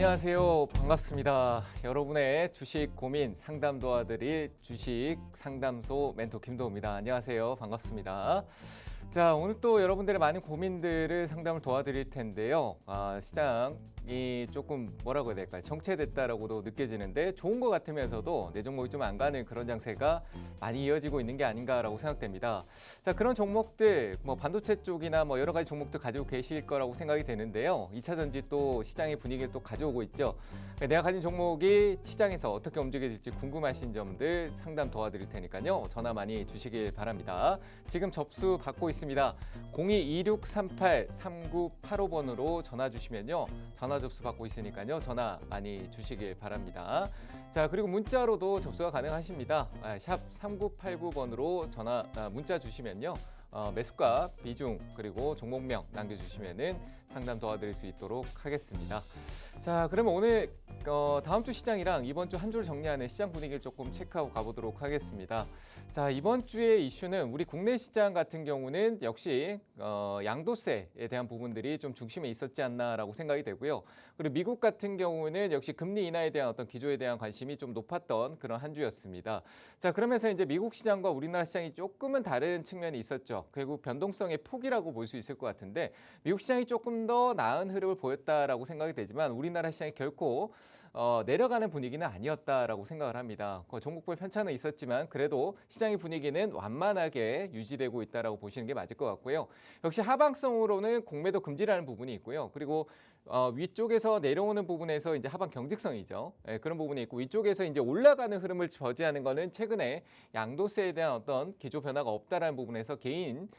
안녕하세요. 반갑습니다. 여러분의 주식 고민 상담 도와드릴 주식 상담소 멘토 김도우입니다. 안녕하세요. 반갑습니다. 자, 오늘 또 여러분들의 많은 고민들을 상담을 도와드릴 텐데요. 시장이 조금 뭐라고 해야 될까요? 정체됐다라고도 느껴지는데 좋은 것 같으면서도 내 종목이 좀 안 가는 그런 장세가 많이 이어지고 있는 게 아닌가라고 생각됩니다. 자, 그런 종목들, 반도체 쪽이나 여러 가지 종목들 가지고 계실 거라고 생각이 되는데요. 2차 전지 또 시장의 분위기를 또 가져오고 있죠. 내가 가진 종목이 시장에서 어떻게 움직여질지 궁금하신 점들 상담 도와드릴 테니까요. 전화 많이 주시길 바랍니다. 지금 접수 받고 있습니다. 02-2638-3985번으로 전화 주시면요. 전화 접수 받고 있으니까요. 전화 많이 주시길 바랍니다. 자, 그리고 문자로도 접수가 가능하십니다. 샵 3989번으로 문자 주시면요. 매수가, 비중, 그리고 종목명 남겨주시면은 상담 도와드릴 수 있도록 하겠습니다. 자, 그러면 오늘 다음 주 시장이랑 이번 주 한 주를 정리하는 시장 분위기를 조금 체크하고 가보도록 하겠습니다. 자, 이번 주의 이슈는 우리 국내 시장 같은 경우는 역시 양도세에 대한 부분들이 좀 중심에 있었지 않나라고 생각이 되고요. 그리고 미국 같은 경우는 역시 금리 인하에 대한 어떤 기조에 대한 관심이 좀 높았던 그런 한 주였습니다. 자, 그러면서 이제 미국 시장과 우리나라 시장이 조금은 다른 측면이 있었죠. 결국 변동성의 폭이라고 볼 수 있을 것 같은데 미국 시장이 조금 더 나은 흐름을 보였다라고 생각이 되지만 우리나라 시장이 결코 내려가는 분위기는 아니었다라고 생각을 합니다. 종목별 편차는 있었지만 그래도 시장의 분위기는 완만하게 유지되고 있다라고 보시는 게 맞을 것 같고요. 역시 하방성으로는 공매도 금지라는 부분이 있고요. 그리고 위쪽에서 내려오는 부분에서 이제 하방 경직성이죠. 그런 부분이 있고 위쪽에서 이제 올라가는 흐름을 저지하는 거는 최근에 양도세에 대한 어떤 기조 변화가 없다라는 부분에서 개인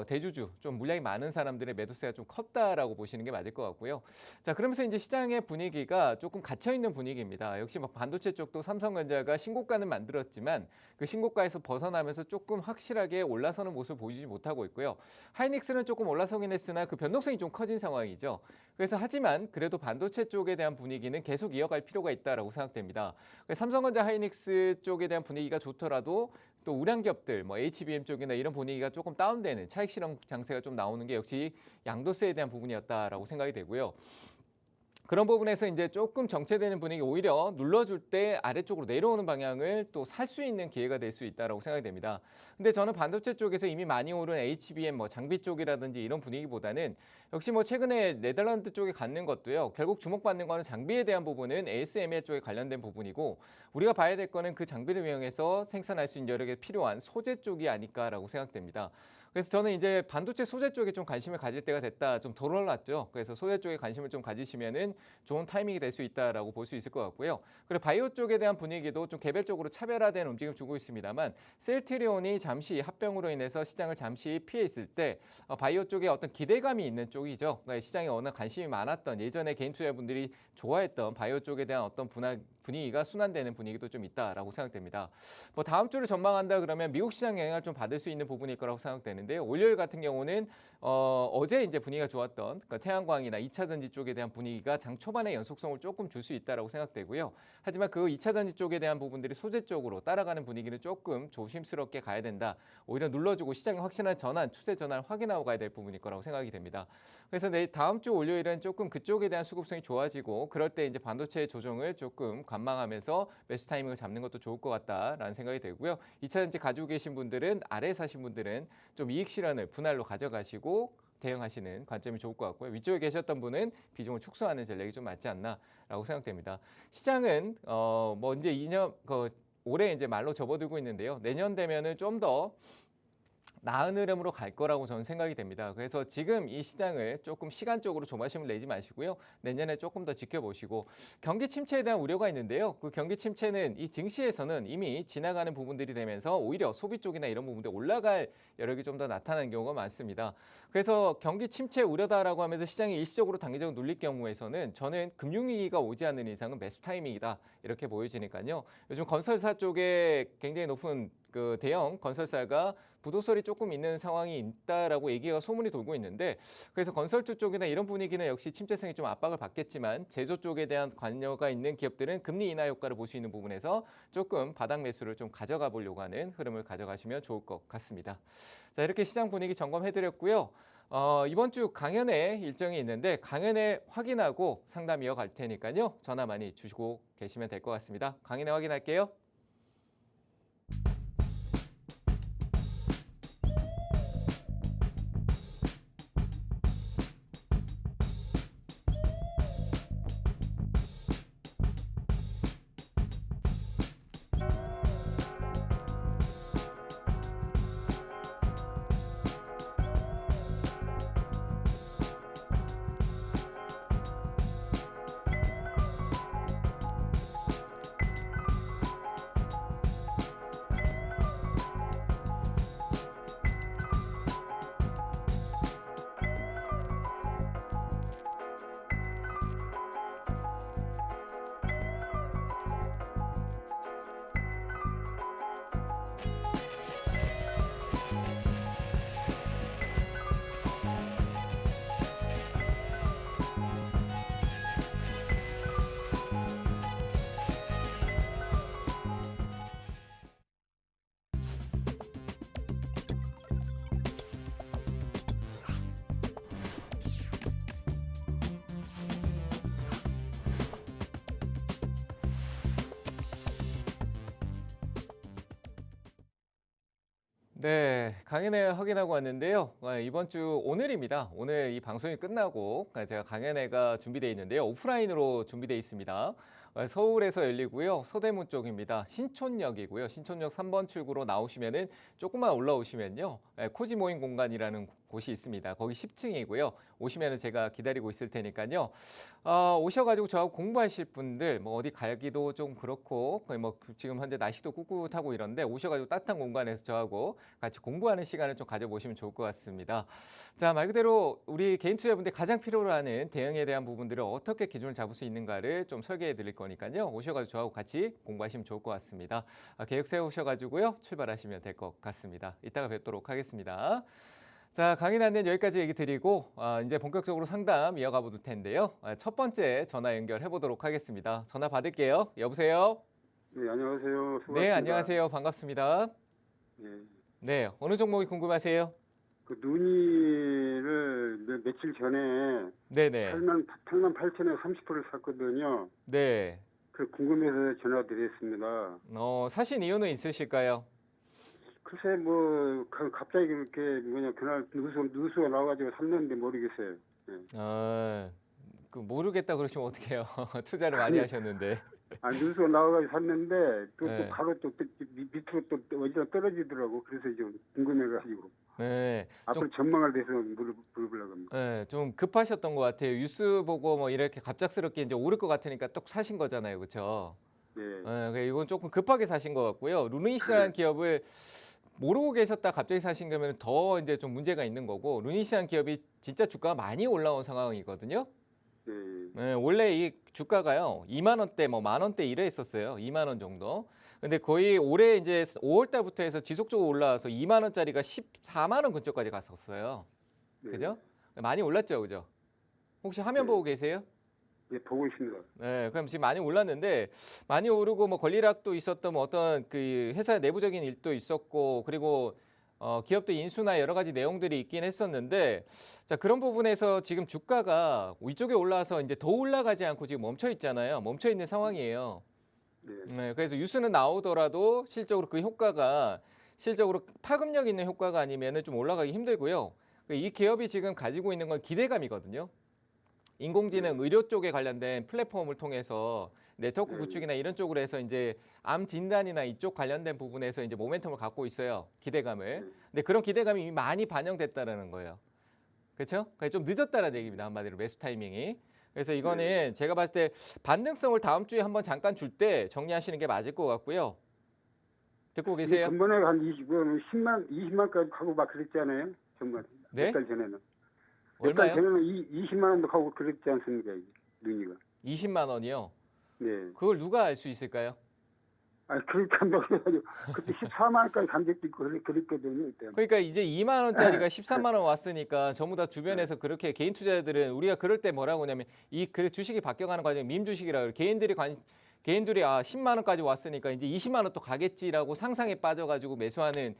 대주주, 좀 물량이 많은 사람들의 매도세가 좀 컸다라고 보시는 게 맞을 것 같고요. 자, 그러면서 이제 시장의 분위기가 조금 갇혀있는 분위기입니다. 역시 반도체 쪽도 삼성전자가 신고가는 만들었지만 그 신고가에서 벗어나면서 조금 확실하게 올라서는 모습을 보이지 못하고 있고요. 하이닉스는 조금 올라서긴 했으나 그 변동성이 좀 커진 상황이죠. 그래서 하지만 그래도 반도체 쪽에 대한 분위기는 계속 이어갈 필요가 있다라고 생각됩니다. 삼성전자 하이닉스 쪽에 대한 분위기가 좋더라도 또 우량 기업들, HBM 쪽이나 이런 분위기가 조금 다운되는 차익 실험 장세가 좀 나오는 게 역시 양도세에 대한 부분이었다라고 생각이 되고요. 그런 부분에서 이제 조금 정체되는 분위기 오히려 눌러줄 때 아래쪽으로 내려오는 방향을 또 살 수 있는 기회가 될 수 있다고 생각이 됩니다. 근데 저는 반도체 쪽에서 이미 많이 오른 HBM 장비 쪽이라든지 이런 분위기보다는 역시 최근에 네덜란드 쪽에 갖는 것도요. 결국 주목받는 거는 장비에 대한 부분은 ASML 쪽에 관련된 부분이고 우리가 봐야 될 거는 그 장비를 이용해서 생산할 수 있는 여러 개 필요한 소재 쪽이 아닐까라고 생각됩니다. 그래서 저는 이제 반도체 소재 쪽에 좀 관심을 가질 때가 됐다. 좀 덜 올랐죠. 그래서 소재 쪽에 관심을 좀 가지시면은 좋은 타이밍이 될 수 있다라고 볼 수 있을 것 같고요. 그리고 바이오 쪽에 대한 분위기도 좀 개별적으로 차별화된 움직임 주고 있습니다만 셀트리온이 잠시 합병으로 인해서 시장을 잠시 피해 있을 때 바이오 쪽에 어떤 기대감이 있는 쪽이죠. 그러니까 시장에 워낙 관심이 많았던 예전에 개인 투자분들이 좋아했던 바이오 쪽에 대한 어떤 분위기가 순환되는 분위기도 좀 있다라고 생각됩니다. 다음 주를 전망한다 그러면 미국 시장 영향을 좀 받을 수 있는 부분일 거라고 생각되는데요. 월요일 같은 경우는 어제 이제 분위기가 좋았던 그러니까 태양광이나 2차 전지 쪽에 대한 분위기가 장 초반에 연속성을 조금 줄 수 있다라고 생각되고요. 하지만 그 2차 전지 쪽에 대한 부분들이 소재 쪽으로 따라가는 분위기는 조금 조심스럽게 가야 된다. 오히려 눌러주고 시장의 확실한 전환, 추세 전환을 확인하고 가야 될 부분일 거라고 생각이 됩니다. 그래서 다음 주 월요일은 조금 그쪽에 대한 수급성이 좋아지고 그럴 때 이제 반도체의 조정을 조금 관망하면서 매수 타이밍을 잡는 것도 좋을 것 같다라는 생각이 들고요. 2차 전지 가지고 계신 분들은 아래 사신 분들은 좀 이익 실현을 분할로 가져가시고 대응하시는 관점이 좋을 것 같고요. 위쪽에 계셨던 분은 비중을 축소하는 전략이 좀 맞지 않나라고 생각됩니다. 시장은 이제 2년 올해 이제 말로 접어들고 있는데요. 내년 되면은 좀 더 나은 흐름으로 갈 거라고 저는 생각이 됩니다. 그래서 지금 이 시장을 조금 시간적으로 조바심을 내지 마시고요. 내년에 조금 더 지켜보시고 경기 침체에 대한 우려가 있는데요. 그 경기 침체는 이 증시에서는 이미 지나가는 부분들이 되면서 오히려 소비 쪽이나 이런 부분들 올라갈 여력이 좀 더 나타나는 경우가 많습니다. 그래서 경기 침체 우려다라고 하면서 시장이 일시적으로 단기적으로 눌릴 경우에서는 저는 금융위기가 오지 않는 이상은 매수 타이밍이다 이렇게 보여지니까요. 요즘 건설사 쪽에 굉장히 높은 그 대형 건설사가 부도설이 조금 있는 상황이 있다라고 얘기가 소문이 돌고 있는데 그래서 건설주 쪽이나 이런 분위기는 역시 침체성이 좀 압박을 받겠지만 제조 쪽에 대한 관여가 있는 기업들은 금리 인하 효과를 볼 수 있는 부분에서 조금 바닥 매수를 좀 가져가 보려고 하는 흐름을 가져가시면 좋을 것 같습니다. 자, 이렇게 시장 분위기 점검해드렸고요. 이번 주 강연회 일정이 있는데 강연회 확인하고 상담 이어갈 테니까요. 전화 많이 주시고 계시면 될 것 같습니다. 강연회 확인할게요. 네, 강연회 확인하고 왔는데요. 이번 주 오늘입니다. 오늘 이 방송이 끝나고 제가 강연회가 준비되어 있는데요. 오프라인으로 준비되어 있습니다. 서울에서 열리고요. 서대문 쪽입니다. 신촌역이고요. 신촌역 3번 출구로 나오시면은 조금만 올라오시면요. 코지 모임 공간이라는 곳이 있습니다. 거기 10층이고요. 오시면은 제가 기다리고 있을 테니까요. 오셔가지고 저하고 공부하실 분들 뭐 어디 가기도 좀 그렇고 거의 뭐 지금 현재 날씨도 꿉꿉하고 이런데 오셔가지고 따뜻한 공간에서 저하고 같이 공부하는 시간을 좀 가져보시면 좋을 것 같습니다. 자, 말 그대로 우리 개인 투자분들이 가장 필요로 하는 대응에 대한 부분들을 어떻게 기준을 잡을 수 있는가를 좀 설계해 드릴 거니까요. 오셔가지고 저하고 같이 공부하시면 좋을 것 같습니다. 계획 세우셔가지고요. 출발하시면 될 것 같습니다. 이따가 뵙도록 하겠습니다. 자, 강의 안내는 여기까지 얘기 드리고 이제 본격적으로 상담 이어가 볼 텐데요. 첫 번째 전화 연결해 보도록 하겠습니다. 전화 받을게요. 여보세요? 네, 안녕하세요. 수고하셨습니다. 네, 안녕하세요. 반갑습니다. 네, 네, 어느 종목이 궁금하세요? 그 눈이를 며칠 전에 네네. 8만 8,000에 30%를 샀거든요. 네. 그 궁금해서 전화드렸습니다. 사신 이유는 있으실까요? 글쎄 뭐 갑자기 그렇게 그날 뉴스가 나와가지고 샀는데 모르겠어요. 네. 그 모르겠다 그러시면 어떡해요? 투자를 많이 아니, 하셨는데. 뉴스가 나와가지고 샀는데 또 네. 바로 또 밑으로 또 어디다 떨어지더라고. 그래서 좀 궁금해가지고 네. 앞으로 전망을 대해서 물어보려고 합니다. 네, 좀 급하셨던 것 같아요. 뉴스 보고 뭐 이렇게 갑작스럽게 이제 오를 것 같으니까 또 사신 거잖아요. 그렇죠? 네. 이건 조금 급하게 사신 것 같고요. 루닛이라는 기업을 모르고 계셨다 갑자기 사신 거면 더 이제 좀 문제가 있는 거고, 루닛이라는 기업이 진짜 주가가 많이 올라온 상황이거든요. 네. 네, 원래 이 주가가요 2만 원대 뭐 만 원대 이래 있었어요. 2만 원 정도. 근데 거의 올해 이제 5월 달부터 해서 지속적으로 올라와서 2만 원짜리가 14만 원 근처까지 갔었어요. 네. 그죠? 많이 올랐죠, 그죠? 혹시 화면 네. 보고 계세요? 예, 보고 있습니다. 네, 그럼 지금 많이 올랐는데 많이 오르고 뭐 권리락도 있었던 뭐 어떤 그 회사 내부적인 일도 있었고 그리고 기업도 인수나 여러 가지 내용들이 있긴 했었는데 자, 그런 부분에서 지금 주가가 위쪽에 올라와서 이제 더 올라가지 않고 지금 멈춰 있잖아요. 멈춰 있는 상황이에요. 네. 네, 그래서 뉴스는 나오더라도 실적으로 그 효과가 실적으로 파급력 있는 효과가 아니면은 좀 올라가기 힘들고요. 이 기업이 지금 가지고 있는 건 기대감이거든요. 인공지능 의료 쪽에 관련된 플랫폼을 통해서 네트워크 구축이나 이런 쪽으로 해서 이제 암 진단이나 이쪽 관련된 부분에서 이제 모멘텀을 갖고 있어요. 기대감을. 근데 그런 기대감이 이미 많이 반영됐다라는 거예요. 그렇죠? 좀 늦었다는 얘기입니다. 한마디로 매수 타이밍이. 그래서 이거는 제가 봤을 때 반등성을 다음 주에 한번 잠깐 줄 때 정리하시는 게 맞을 것 같고요. 듣고 계세요? 전번에 한 20만까지 가고 막 그랬잖아요. 전번. 네? 몇 달 전에는. 몇 얼마요? 달 전에는 20만 원도 가고 그랬지 않습니까? 눈이가. 20만 원이요. 네. 그걸 누가 알 수 있을까요? 그렇게 한다고 해가지고 그때 14만 원까지 간 적도 있고 그랬거든요. 그때. 그러니까 이제 2만 원짜리가 13만 원 왔으니까 전부 다 주변에서 그렇게 개인 투자자들은 우리가 그럴 때 뭐라고 하냐면 그 주식이 바뀌어가는 과정이 밈 주식이라고 해요. 개인들이 10만 원까지 왔으니까 이제 20만 원 또 가겠지라고 상상에 빠져가지고 매수하는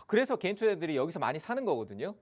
그래서 개인 투자자들이 여기서 많이 사는 거거든요.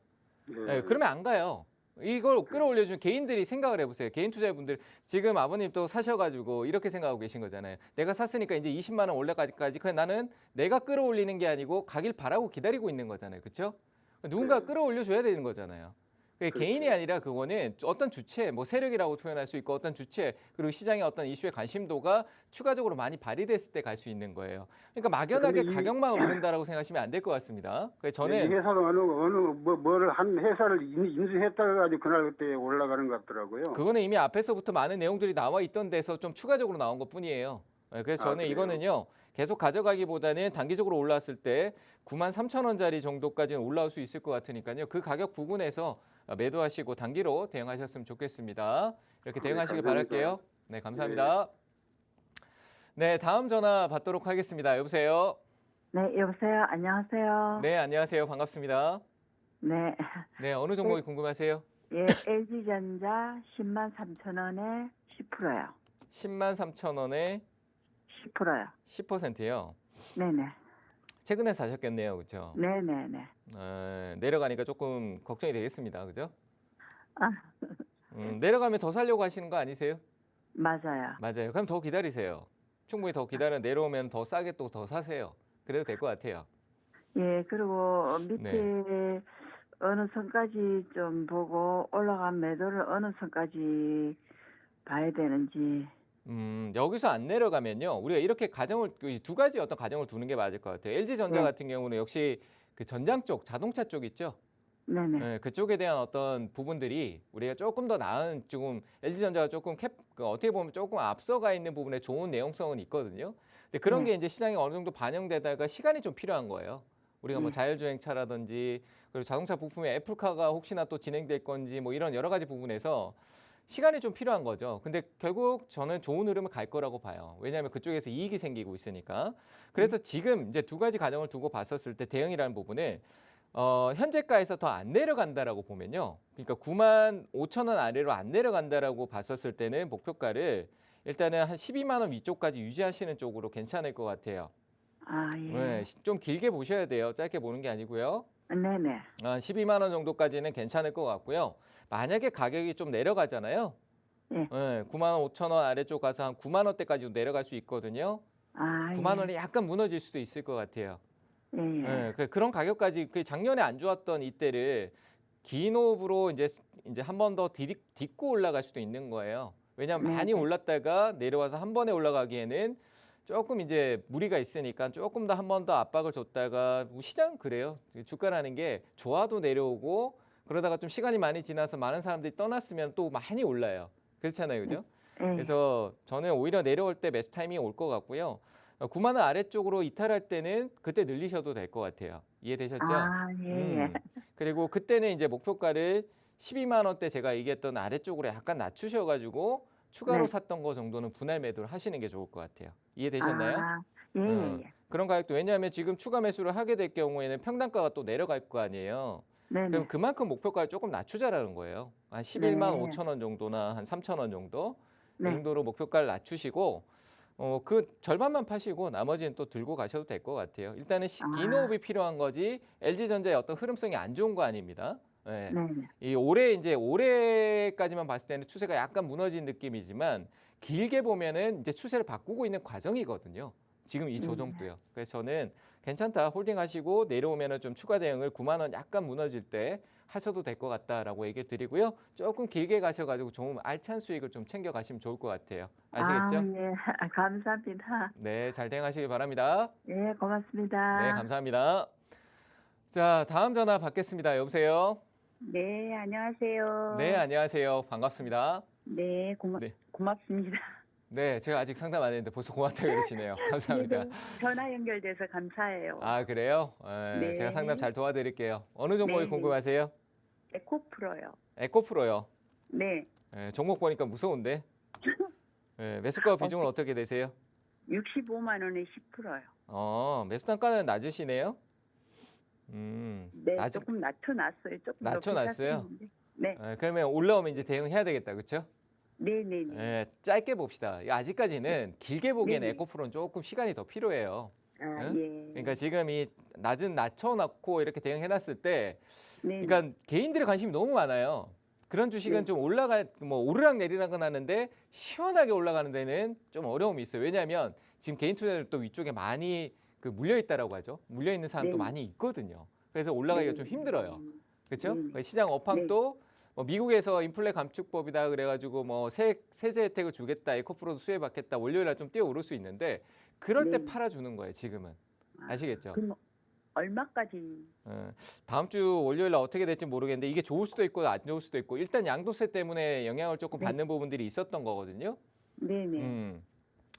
예. 예, 그러면 안 가요. 이걸 끌어올려주는 개인들이 생각을 해보세요. 개인 투자자분들 지금 아버님 또 사셔가지고 이렇게 생각하고 계신 거잖아요. 내가 샀으니까 이제 20만 원 올라가기까지 그냥 나는 내가 끌어올리는 게 아니고 가길 바라고 기다리고 있는 거잖아요. 그렇죠? 누군가 네. 끌어올려줘야 되는 거잖아요. 그게 그렇죠. 개인이 아니라 그거는 어떤 주체, 뭐 세력이라고 표현할 수 있고 어떤 주체 그리고 시장의 어떤 이슈의 관심도가 추가적으로 많이 발휘됐을 때 갈 수 있는 거예요. 그러니까 막연하게 근데 가격만 오른다라고 생각하시면 안 될 것 같습니다. 그래서 이 저는 회사가 뭐를 한 회사를 인수했다가 가지고 그날 그때 올라가는 것 같더라고요. 그거는 이미 앞에서부터 많은 내용들이 나와 있던 데서 좀 추가적으로 나온 것뿐이에요. 그래서 저는 그래요? 이거는요. 계속 가져가기보다는 단기적으로 올라왔을 때 93,000원짜리 정도까지는 올라올 수 있을 것 같으니까요. 그 가격 부근에서 매도하시고 단기로 대응하셨으면 좋겠습니다. 이렇게 네, 대응하시길 감사합니다. 바랄게요. 네, 감사합니다. 네, 다음 전화 받도록 하겠습니다. 여보세요? 네, 여보세요. 안녕하세요. 네, 안녕하세요. 반갑습니다. 네. 네, 어느 종목이 궁금하세요? 예, LG전자 10만 3천 원에 10%요. 103,000원에 10%요. 10%요. 네네. 최근에 사셨겠네요. 그렇죠? 네네네. 내려가니까 조금 걱정이 되겠습니다. 그죠? 아, 내려가면 더 살려고 하시는 거 아니세요? 맞아요. 맞아요. 그럼 더 기다리세요. 충분히 더 기다려 내려오면 더 싸게 또 더 사세요. 그래도 될 것 같아요. 예, 그리고 밑에 네. 어느 선까지 좀 보고 올라간 매도를 어느 선까지 봐야 되는지. 여기서 안 내려가면요. 우리가 이렇게 가정을 두 가지 어떤 가정을 두는 게 맞을 것 같아요. LG전자 네. 같은 경우는 역시 그 전장 쪽, 자동차 쪽 있죠. 네네. 네, 그쪽에 대한 어떤 부분들이 우리가 조금 더 나은 지금 LG전자가 조금 어떻게 보면 조금 앞서가 있는 부분에 좋은 내용성은 있거든요. 근데 그런 네. 게 이제 시장에 어느 정도 반영되다가 시간이 좀 필요한 거예요. 우리가 뭐 네. 자율주행차라든지 그리고 자동차 부품의 애플카가 혹시나 또 진행될 건지 뭐 이런 여러 가지 부분에서 시간이 좀 필요한 거죠. 근데 결국 저는 좋은 흐름을 갈 거라고 봐요. 왜냐하면 그쪽에서 이익이 생기고 있으니까. 그래서 지금 이제 두 가지 가정을 두고 봤었을 때 대응이라는 부분을 현재가에서 더 안 내려간다라고 보면요. 그러니까 95,000원 아래로 안 내려간다라고 봤었을 때는 목표가를 일단은 한 12만 원 위쪽까지 유지하시는 쪽으로 괜찮을 것 같아요. 아, 예. 네, 좀 길게 보셔야 돼요. 짧게 보는 게 아니고요. 네네. 한 12만 원 정도까지는 괜찮을 것 같고요. 만약에 가격이 좀 내려가잖아요. 예. 9만 5천 원 아래쪽 가서 한 9만 원대까지도 내려갈 수 있거든요. 아, 9만 예. 원이 약간 무너질 수도 있을 것 같아요. 예, 예. 그런 가격까지 그 작년에 안 좋았던 이때를 긴 호흡으로 이제 한 번 더 딛고 올라갈 수도 있는 거예요. 왜냐하면 네, 많이 네. 올랐다가 내려와서 한 번에 올라가기에는 조금 이제 무리가 있으니까 조금 더 한 번 더 압박을 줬다가 시장 그래요. 주가라는 게 좋아도 내려오고 그러다가 좀 시간이 많이 지나서 많은 사람들이 떠났으면 또 많이 올라요. 그렇잖아요, 그죠? 예. 그래서 저는 오히려 내려올 때 매수 타이밍이 올 것 같고요. 9만 원 아래쪽으로 이탈할 때는 그때 늘리셔도 될 것 같아요. 이해되셨죠? 아, 예, 예. 그리고 그때는 이제 목표가를 12만 원대 제가 얘기했던 아래쪽으로 약간 낮추셔가지고 추가로 네. 샀던 거 정도는 분할 매도를 하시는 게 좋을 것 같아요. 이해되셨나요? 아, 예, 예, 예. 그런 가격도 왜냐하면 지금 추가 매수를 하게 될 경우에는 평단가가 또 내려갈 거 아니에요. 네네. 그럼 그만큼 목표가를 조금 낮추자라는 거예요. 한 11만 네. 5천 원 정도나 한 3천 원 정도 이 네. 정도로 목표가를 낮추시고 그 절반만 파시고 나머지는 또 들고 가셔도 될 것 같아요. 일단은 긴 아. 호흡이 필요한 거지 LG전자의 어떤 흐름성이 안 좋은 거 아닙니다. 예. 네네. 이 올해까지만 봤을 때는 추세가 약간 무너진 느낌이지만 길게 보면은 이제 추세를 바꾸고 있는 과정이거든요. 지금 이 조정도요. 그래서 저는 괜찮다 홀딩하시고 내려오면은 좀 추가 대응을 9만 원 약간 무너질 때 하셔도 될 것 같다라고 얘기 드리고요. 조금 길게 가셔가지고 좀 알찬 수익을 좀 챙겨 가시면 좋을 것 같아요. 아시겠죠? 아, 예. 감사합니다. 네, 잘 대응하시길 바랍니다. 예, 고맙습니다. 네, 감사합니다. 자, 다음 전화 받겠습니다. 여보세요? 네, 안녕하세요. 네, 안녕하세요. 반갑습니다. 네, 네. 고맙습니다. 네, 제가 아직 상담 안 했는데 벌써 고맙다고 그러시네요. 감사합니다. 네, 전화 연결돼서 감사해요. 아, 그래요? 네. 제가 상담 잘 도와드릴게요. 어느 종목이 네. 궁금하세요? 에코프로요. 에코프로요. 네, 종목 보니까 무서운데. 매수가 비중은 어떻게 되세요? 65만 원에 10%요. 매수 단가는 낮으시네요. 네, 조금 낮춰놨어요. 조금 더 낮춰놨어요? 비쌌었는데. 네, 그러면 올라오면 이제 대응해야 되겠다, 그렇죠? 네, 네, 네. 짧게 봅시다. 아직까지는 길게 보기에는 네네. 에코프로는 조금 시간이 더 필요해요. 아, 응? 예. 그러니까 지금 이 낮은 낮춰놓고 이렇게 대응해놨을 때, 네. 그러니까 개인들의 관심이 너무 많아요. 그런 주식은 네. 좀 뭐 오르락 내리락은 하는데 시원하게 올라가는 데는 좀 어려움이 있어요. 왜냐하면 지금 개인 투자자들 또 위쪽에 많이 그 물려 있다라고 하죠. 물려 있는 사람도 네. 많이 있거든요. 그래서 올라가기가 네. 좀 힘들어요. 그렇죠? 네. 시장 업황도 뭐 미국에서 인플레 감축법이다 그래가지고 뭐 세제 혜택을 주겠다, 에코프로도 수혜 받겠다, 월요일날 좀 뛰어오를 수 있는데 그럴 때 네. 팔아주는 거예요. 지금은 아시겠죠? 그럼 얼마까지? 다음 주 월요일날 어떻게 될지 모르겠는데 이게 좋을 수도 있고 안 좋을 수도 있고 일단 양도세 때문에 영향을 조금 네. 받는 부분들이 있었던 거거든요. 네네.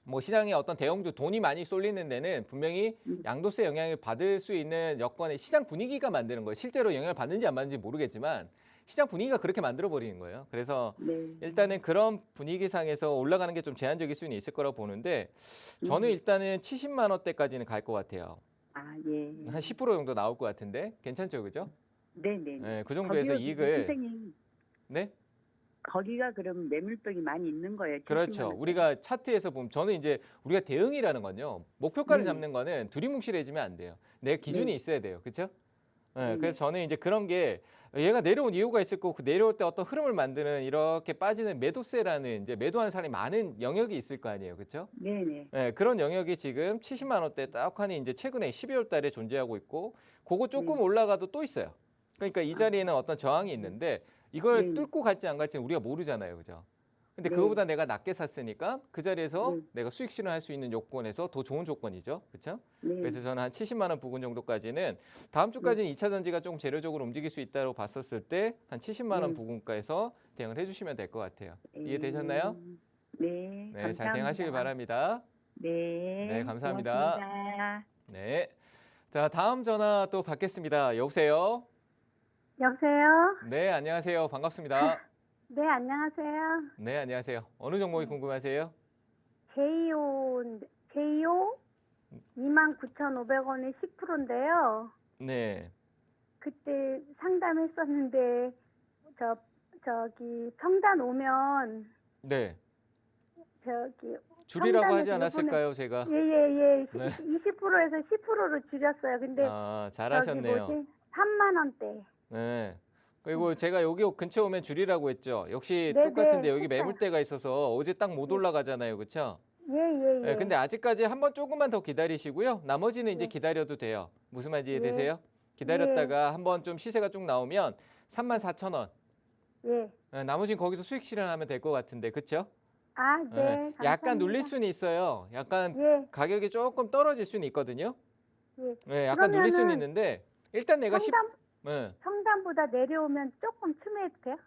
뭐 시장에 어떤 대형주 돈이 많이 쏠리는 데는 분명히 양도세 영향을 받을 수 있는 여건의 시장 분위기가 만드는 거예요. 실제로 영향을 받는지 안 받는지 모르겠지만 시장 분위기가 그렇게 만들어 버리는 거예요. 그래서 네. 일단은 그런 분위기상에서 올라가는 게 좀 제한적일 수는 있을 거라고 보는데 저는 일단은 70만 원대까지는 갈 것 같아요. 아, 예. 한 10% 정도 나올 것 같은데 괜찮죠, 그죠? 네네. 네, 그 정도에서 이익을 선생님, 네, 거기가 그럼 매물병이 많이 있는 거예요? 그렇죠. 70만 원대? 우리가 차트에서 보면 저는 이제 우리가 대응이라는 건요. 목표가를 네. 잡는 거는 두리뭉실해지면 안 돼요. 내 기준이 네. 있어야 돼요, 그렇죠? 네, 네. 그래서 저는 이제 그런 게 얘가 내려온 이유가 있을 거고 그 내려올 때 어떤 흐름을 만드는 이렇게 빠지는 매도세라는 이제 매도하는 사람이 많은 영역이 있을 거 아니에요, 그렇죠? 네네. 네, 그런 영역이 지금 70만 원대 딱하니 이제 최근에 12월 달에 존재하고 있고 그거 조금 네. 올라가도 또 있어요. 그러니까 이 자리에는 어떤 저항이 있는데 이걸 네. 뚫고 갈지 안 갈지는 우리가 모르잖아요, 그죠? 근데 네. 그거보다 내가 낮게 샀으니까 그 자리에서 네. 내가 수익 실현할 수 있는 요건에서 더 좋은 조건이죠, 그렇죠? 네. 그래서 저는 한 70만 원 부근 정도까지는 다음 주까지는 2차 전지가 조금 재료적으로 움직일 수 있다고 봤었을 때 한 70만 원 부근가에서 대응을 해주시면 될 것 같아요. 이해되셨나요? 네. 네, 잘 대응하시길 바랍니다. 네. 네, 감사합니다. 고맙습니다. 네. 자, 다음 전화 또 받겠습니다. 여보세요? 여보세요? 네, 안녕하세요. 반갑습니다. 네, 안녕하세요. 네, 안녕하세요. 어느 종목이 궁금하세요? 제이오 29,500원에 10%인데요. 네. 그때 상담했었는데, 저기, 평단 오면, 네. 저기, 줄이라고 하지 평단에서 않았을까요, 제가? 예. 네. 20%에서 10%로 줄였어요. 근데, 아, 저기 잘하셨네요. 뭐지? 3만원대. 네. 그리고 제가 여기 근처 오면 줄이라고 했죠. 역시 네, 똑같은데 네, 여기 했어요. 매물대가 있어서 어제 딱 못 올라가잖아요. 그렇죠? 예. 네, 근데 아직까지 한번 조금만 더 기다리시고요. 나머지는 이제 네. 기다려도 돼요. 무슨 말인지 예. 이해되세요? 기다렸다가 한번 좀 시세가 쭉 나오면 34,000원. 예. 나머지는 거기서 수익 실현하면 될 것 같은데. 그렇죠? 아, 네. 약간 감사합니다. 눌릴 수는 있어요. 약간 예. 가격이 조금 떨어질 수는 있거든요. 예. 네, 약간 눌릴 수는 그러면은 있는데 일단 내가 성담보다 내려오면 조금 춤해도 돼요?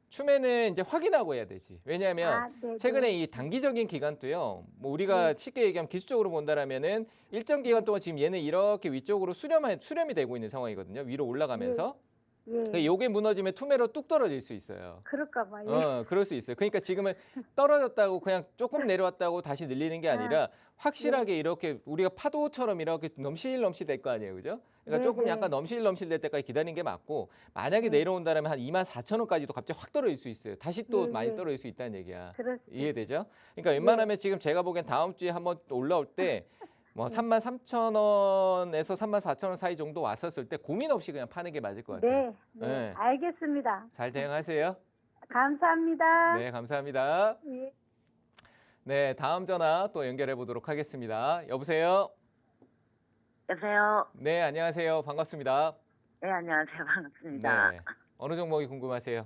춤에는 이제 확인하고 해야 되지. 왜냐하면 네, 최근에 이 단기적인 기간도요. 뭐 우리가 쉽게 얘기하면 기술적으로 본다라면은 일정 기간 동안 지금 얘는 이렇게 위쪽으로 수렴이 되고 있는 상황이거든요. 위로 올라가면서. 예. 요게 무너지면 투매로 뚝 떨어질 수 있어요. 그럴까 봐요. 그럴 수 있어요. 그러니까 지금은 떨어졌다고 그냥 조금 내려왔다고 다시 늘리는 게 아니라 확실하게 이렇게 우리가 파도처럼 이렇게 넘실넘실 될 거 아니에요. 그죠? 그러니까 조금 약간 넘실넘실 될 때까지 기다리는 게 맞고 만약에 내려온다면 한 24,000원까지도 갑자기 확 떨어질 수 있어요. 다시 또 많이 떨어질 수 있다는 얘기야. 이해되죠? 그러니까 웬만하면 지금 제가 보기엔 다음 주에 한번 올라올 때 뭐 33,000원에서 34,000원 사이 정도 왔었을 때 고민 없이 그냥 파는 게 맞을 것 같아요. 네. 알겠습니다. 잘 대응하세요. 감사합니다. 네, 감사합니다. 예. 네, 다음 전화 또 연결해 보도록 하겠습니다. 여보세요? 여보세요? 네, 안녕하세요. 반갑습니다. 네, 안녕하세요. 반갑습니다. 네. 어느 종목이 궁금하세요?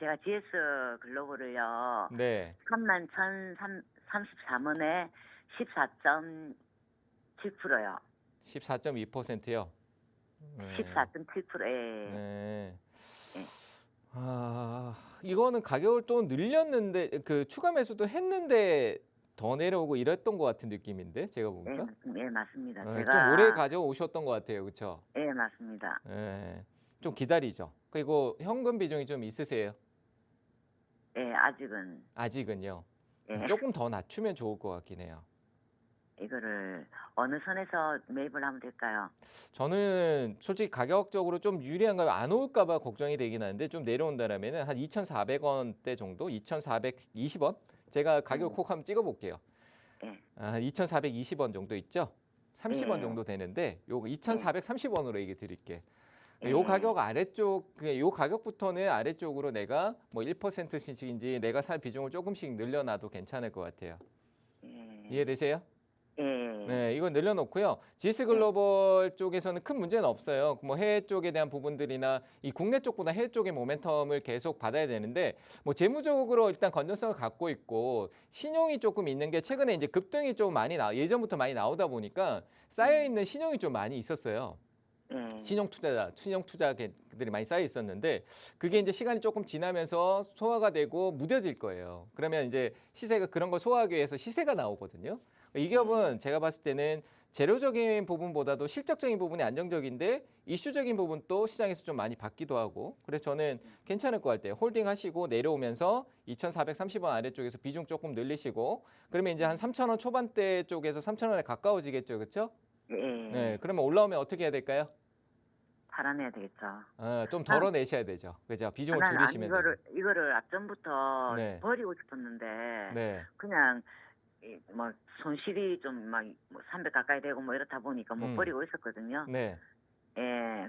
제가 GS 글로벌을요. 네. 31,033원에 14.7%요. 14.2%요. 14.7%에. 네. 이거는 가격을 또 늘렸는데 그 추가 매수도 했는데 더 내려오고 이랬던 것 같은 느낌인데 제가 보니까. 네, 맞습니다. 좀 제가 오래 가져오셨던 것 같아요, 그렇죠? 네, 맞습니다. 네. 좀 기다리죠. 그리고 현금 비중이 좀 있으세요? 네, 아직은. 아직은요. 네. 조금 더 낮추면 좋을 것 같긴 해요. 이거를 어느 선에서 매입을 하면 될까요? 저는 솔직히 가격적으로 좀 유리한가 안 올까 봐 걱정이 되긴 하는데 좀 내려온다라면은 한 2,400원대 정도, 2,420원? 제가 가격 콕 한번 찍어 볼게요. 네. 2,420원 정도 있죠? 30원 예. 정도 되는데 요거 2,430원으로 얘기 드릴게. 요 예. 가격 아래쪽 요 가격부터는 아래쪽으로 내가 뭐 1%씩인지 내가 살 비중을 조금씩 늘려놔도 괜찮을 것 같아요. 예. 이해되세요? 예. 네, 이건 늘려놓고요. GS 글로벌 쪽에서는 큰 문제는 없어요. 뭐 해외 쪽에 대한 부분들이나 이 국내 쪽보다 해외 쪽의 모멘텀을 계속 받아야 되는데 뭐 재무적으로 일단 건전성을 갖고 있고 신용이 조금 있는 게 최근에 이제 급등이 좀 많이 예전부터 많이 나오다 보니까 쌓여 있는 신용이 좀 많이 있었어요. 예. 신용 투자들이 많이 쌓여 있었는데 그게 이제 시간이 조금 지나면서 소화가 되고 무뎌질 거예요. 그러면 이제 시세가 그런 걸 소화하기 위해서 시세가 나오거든요. 이 기업은 제가 봤을 때는 재료적인 부분보다도 실적적인 부분이 안정적인데 이슈적인 부분도 시장에서 좀 많이 받기도 하고 그래서 저는 괜찮을 것 같아요. 홀딩 하시고 내려오면서 2,430원 아래쪽에서 비중 조금 늘리시고 그러면 이제 한 3,000원 초반대 쪽에서 3,000원에 가까워지겠죠. 그렇죠? 예. 네, 그러면 올라오면 어떻게 해야 될까요? 팔아내야 되겠죠. 좀 덜어내셔야 되죠. 그죠? 비중을 난 줄이시면 돼요. 이거를 앞전부터 네. 버리고 싶었는데 네. 그냥 뭐 손실이 좀 막 300 가까이 되고 뭐 이렇다 보니까 못 버리고 있었거든요. 네. 예.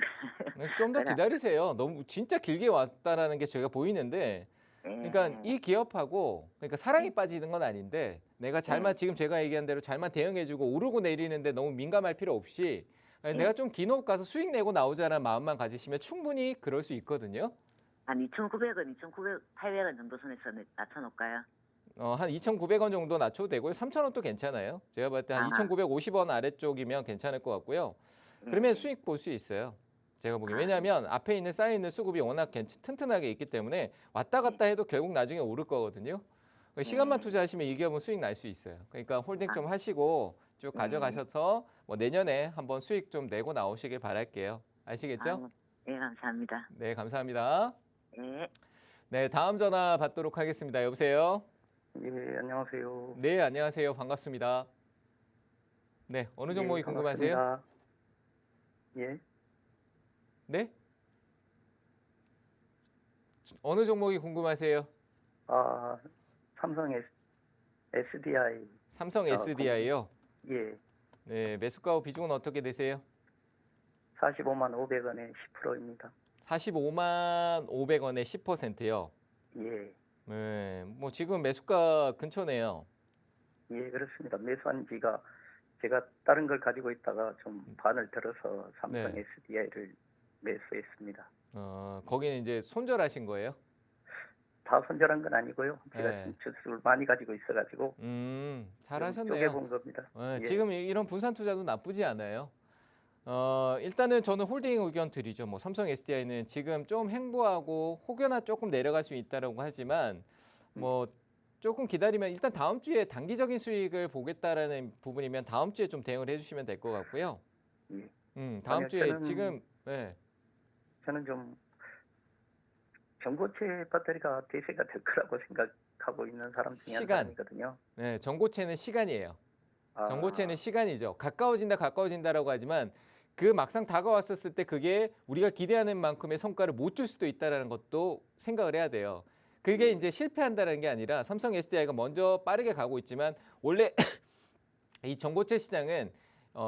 좀 더 그래. 기다리세요. 너무 진짜 길게 왔다라는 게 제가 보이는데 그러니까 예. 이 기업하고 그러니까 사랑이 빠지는 건 아닌데 내가 잘만 지금 제가 얘기한 대로 잘만 대응해주고 오르고 내리는데 너무 민감할 필요 없이 내가 좀 긴 호흡 가서 수익 내고 나오자는 마음만 가지시면 충분히 그럴 수 있거든요. 한 2,900원, 800원 정도 선에서 낮춰놓을까요? 한 2,900원 정도 낮춰도 되고요. 3,000원도 괜찮아요. 제가 봤을 때 한 아. 2,950원 아래쪽이면 괜찮을 것 같고요. 예. 그러면 수익 볼 수 있어요. 제가 보기에. 왜냐하면 앞에 있는 쌓여 있는 수급이 워낙 튼튼하게 있기 때문에 왔다 갔다 해도 결국 나중에 오를 거거든요. 시간만 투자하시면 이 기업은 수익 날 수 있어요. 그러니까 홀딩 좀 하시고 쭉 가져가셔서 뭐 내년에 한번 수익 좀 내고 나오시길 바랄게요. 아시겠죠? 예, 감사합니다. 네, 감사합니다. 예. 네, 다음 전화 받도록 하겠습니다. 여보세요? 예, 안녕하세요. 네, 안녕하세요. 반갑습니다. 네, 어느 종목이 예, 궁금하세요? 반갑습니다. 예, 네? 어느 종목이 궁금하세요? 삼성 SDI. 삼성 SDI요. 예, 네, 매수가 비중은 어떻게 되세요? 45만 500원에 10%입니다. 45만 500원에 10%요. 예, 네, 뭐 지금 매수가 근처네요. 예, 그렇습니다. 매수한 지가 제가 다른 걸 가지고 있다가 좀 반을 들어서 삼성 네. SDI를 매수했습니다. 거기는 이제 손절하신 거예요? 다 손절한 건 아니고요. 제가 네. 지금 주식을 많이 가지고 있어가지고 잘하셨네요. 쪼개본 겁니다. 예. 지금 이런 분산 투자도 나쁘지 않아요. 일단은 저는 홀딩 의견 드리죠. 뭐 삼성 SDI는 지금 좀 횡보하고 혹여나 조금 내려갈 수 있다라고 하지만 뭐 조금 기다리면 일단 다음 주에 단기적인 수익을 보겠다라는 부분이면 다음 주에 좀 대응을 해주시면 될 것 같고요. 예. 다음 아니요, 주에 저는- 지금 네. 저는 좀 전고체 배터리가 대세가 될 거라고 생각하고 있는 사람 중에 한 시간. 사람이거든요. 네, 전고체는 시간이에요. 아, 전고체는 시간이죠. 가까워진다라고 하지만 그 막상 다가왔었을 때 그게 우리가 기대하는 만큼의 성과를 못 줄 수도 있다라는 것도 생각을 해야 돼요. 그게 이제 실패한다는 게 아니라 삼성 SDI가 먼저 빠르게 가고 있지만 원래 이 전고체 시장은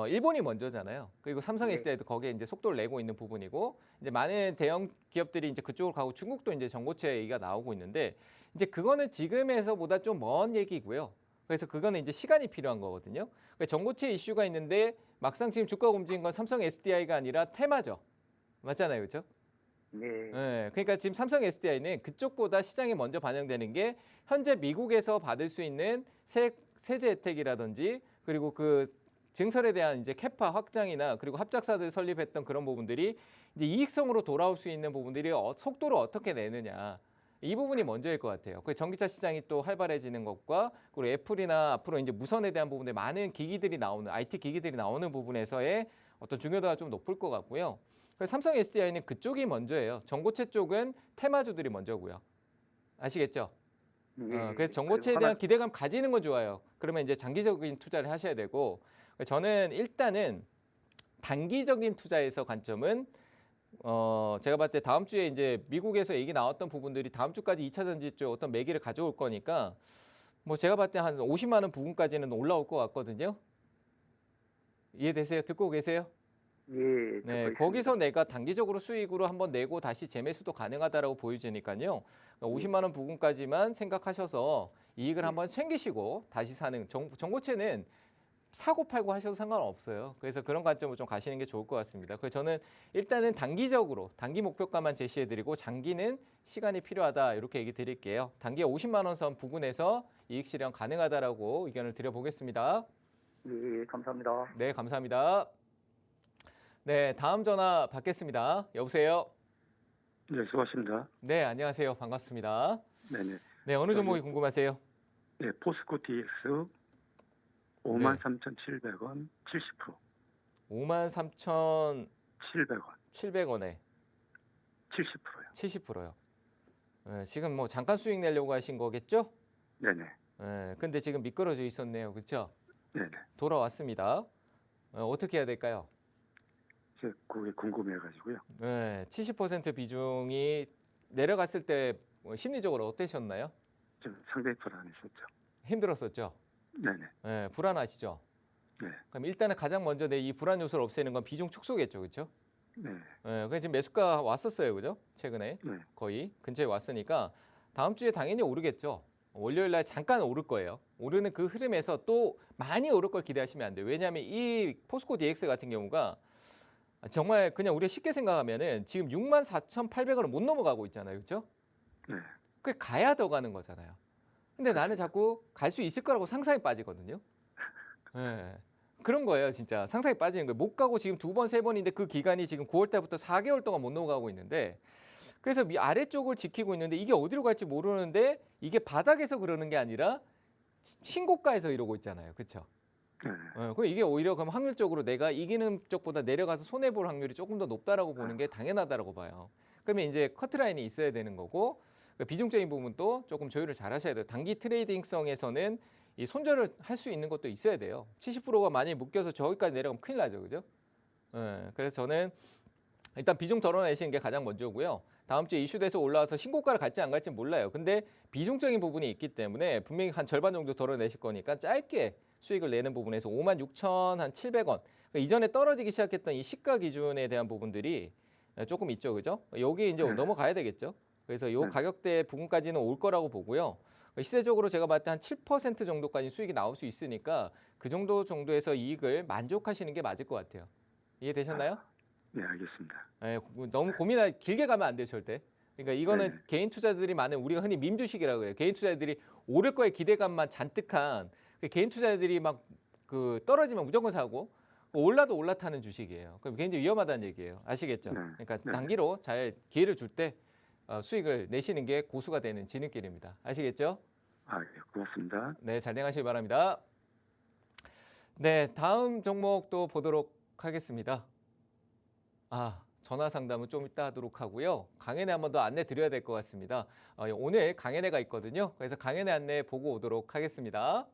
일본이 먼저잖아요. 그리고 삼성 네. SDI도 거기에 이제 속도를 내고 있는 부분이고 이제 많은 대형 기업들이 이제 그쪽으로 가고 중국도 이제 전고체 얘기가 나오고 있는데 이제 그거는 지금에서보다 좀 먼 얘기고요. 그래서 그거는 이제 시간이 필요한 거거든요. 그러니까 전고체 이슈가 있는데 막상 지금 주가가 움직인 건 삼성 SDI가 아니라 테마죠. 맞잖아요, 그렇죠? 네. 네, 그러니까 지금 삼성 SDI는 그쪽보다 시장에 먼저 반영되는 게 현재 미국에서 받을 수 있는 세제 혜택이라든지 그리고 그 증설에 대한 이제 캐파 확장이나 그리고 합작사들 설립했던 그런 부분들이 이제 이익성으로 돌아올 수 있는 부분들이 속도를 어떻게 내느냐. 이 부분이 먼저일 것 같아요. 그 전기차 시장이 또 활발해지는 것과 그리고 애플이나 앞으로 이제 무선에 대한 부분에 많은 기기들이 나오는 IT 기기들이 나오는 부분에서의 어떤 중요도가 좀 높을 것 같고요. 그래서 삼성 SDI는 그쪽이 먼저예요. 전고체 쪽은 테마주들이 먼저고요. 아시겠죠? 네. 그래서 전고체에 그리고 대한 기대감 가지는 건 좋아요. 그러면 이제 장기적인 투자를 하셔야 되고 저는 일단은 단기적인 투자에서 관점은 제가 봤을 때 다음 주에 이제 미국에서 얘기 나왔던 부분들이 다음 주까지 2차 전지 쪽 어떤 매기를 가져올 거니까 뭐 제가 봤을 때 한 50만 원 부근까지는 올라올 것 같거든요. 이해되세요? 듣고 계세요? 예, 듣고 네, 있습니다. 거기서 내가 단기적으로 수익으로 한번 내고 다시 재매수도 가능하다라고 보여지니까요. 50만 원 부근까지만 생각하셔서 이익을 한번 챙기시고 다시 사는 정보채는 사고 팔고 하셔도 상관없어요. 그래서 그런 관점으로 좀 가시는 게 좋을 것 같습니다. 그래서 저는 일단은 단기적으로 단기 목표가만 제시해드리고 장기는 시간이 필요하다 이렇게 얘기 드릴게요. 단기 50만 원 선 부근에서 이익 실현 가능하다라고 의견을 드려보겠습니다. 예, 감사합니다. 네, 감사합니다. 네, 다음 전화 받겠습니다. 여보세요. 네, 수고하십니다. 네, 안녕하세요. 반갑습니다. 네네. 네, 어느 종목이 궁금하세요? 네, 포스코 DX 53,700원 70%. 53,700원에 700원 70%요. 70%요. 네, 지금 뭐 잠깐 수익 내려고 하신 거겠죠? 네네. 네, 근데 지금 미끄러져 있었네요. 그렇죠? 네네. 돌아왔습니다. 어떻게 해야 될까요? 그게 궁금해가지고요. 네, 70% 비중이 내려갔을 때 심리적으로 어떠셨나요? 좀 상당히 불안했었죠. 힘들었었죠? 네네. 네, 불안하시죠? 네. 그럼 일단은 가장 먼저 내 이 불안 요소를 없애는 건 비중 축소겠죠, 그렇죠? 네. 그래서 지금 매수가 왔었어요, 그죠? 최근에 네. 거의 근처에 왔으니까 다음 주에 당연히 오르겠죠. 월요일 날 잠깐 오를 거예요. 오르는 그 흐름에서 또 많이 오를 걸 기대하시면 안 돼요. 왜냐하면 이 포스코 DX 같은 경우가 정말 그냥 우리가 쉽게 생각하면은 지금 64,800원을 못 넘어가고 있잖아요, 그렇죠? 네. 그게 가야 더 가는 거잖아요. 근데 나는 자꾸 갈 수 있을 거라고 상상에 빠지거든요. 네. 그런 거예요, 진짜. 상상에 빠지는 거예요. 못 가고 지금 2번, 3번인데 그 기간이 지금 9월 달부터 4개월 동안 못 넘어가고 있는데 그래서 아래쪽을 지키고 있는데 이게 어디로 갈지 모르는데 이게 바닥에서 그러는 게 아니라 신고가에서 이러고 있잖아요. 그렇죠? 네. 그럼 이게 오히려 그럼 확률적으로 내가 이기는 쪽보다 내려가서 손해 볼 확률이 조금 더 높다라고 보는 게 당연하다라고 봐요. 그러면 이제 커트라인이 있어야 되는 거고 비중적인 부분도 조금 조율을 잘 하셔야 돼요. 단기 트레이딩성에서는 이 손절을 할 수 있는 것도 있어야 돼요. 70%가 많이 묶여서 저기까지 내려가면 큰일 나죠. 그죠? 그래서 저는 일단 비중 덜어내시는 게 가장 먼저고요. 다음 주에 이슈돼서 올라와서 신고가를 갈지 안 갈지 몰라요. 근데 비중적인 부분이 있기 때문에 분명히 한 절반 정도 덜어내실 거니까 짧게 수익을 내는 부분에서 56,700원. 그러니까 이전에 떨어지기 시작했던 이 시가 기준에 대한 부분들이 조금 있죠. 그죠? 여기 이제 네. 넘어가야 되겠죠. 그래서 요 네. 가격대 부분까지는 올 거라고 보고요. 시세적으로 제가 봤을 때 한 7% 정도까지 수익이 나올 수 있으니까 그 정도에서 이익을 만족하시는 게 맞을 것 같아요. 이해되셨나요? 네, 알겠습니다. 네, 너무 길게 가면 안 돼요, 절대. 그러니까 이거는 네. 개인 투자들이 많은 우리가 흔히 밈주식이라고 해요. 개인 투자들이 오를 거에 기대감만 잔뜩한 개인 투자들이 막 그 떨어지면 무조건 사고 올라도 올라타는 주식이에요. 그럼 굉장히 위험하다는 얘기예요. 아시겠죠? 네. 그러니까 네. 단기로 잘 기회를 줄 때 수익을 내시는 게 고수가 되는 지름길입니다. 아시겠죠? 아, 예, 고맙습니다. 네, 잘 행하시기 바랍니다. 네, 다음 종목도 보도록 하겠습니다. 전화 상담은 좀 이따 하도록 하고요. 강연회 한 번 더 안내 드려야 될 것 같습니다. 오늘 강연회가 있거든요. 그래서 강연회 안내 보고 오도록 하겠습니다.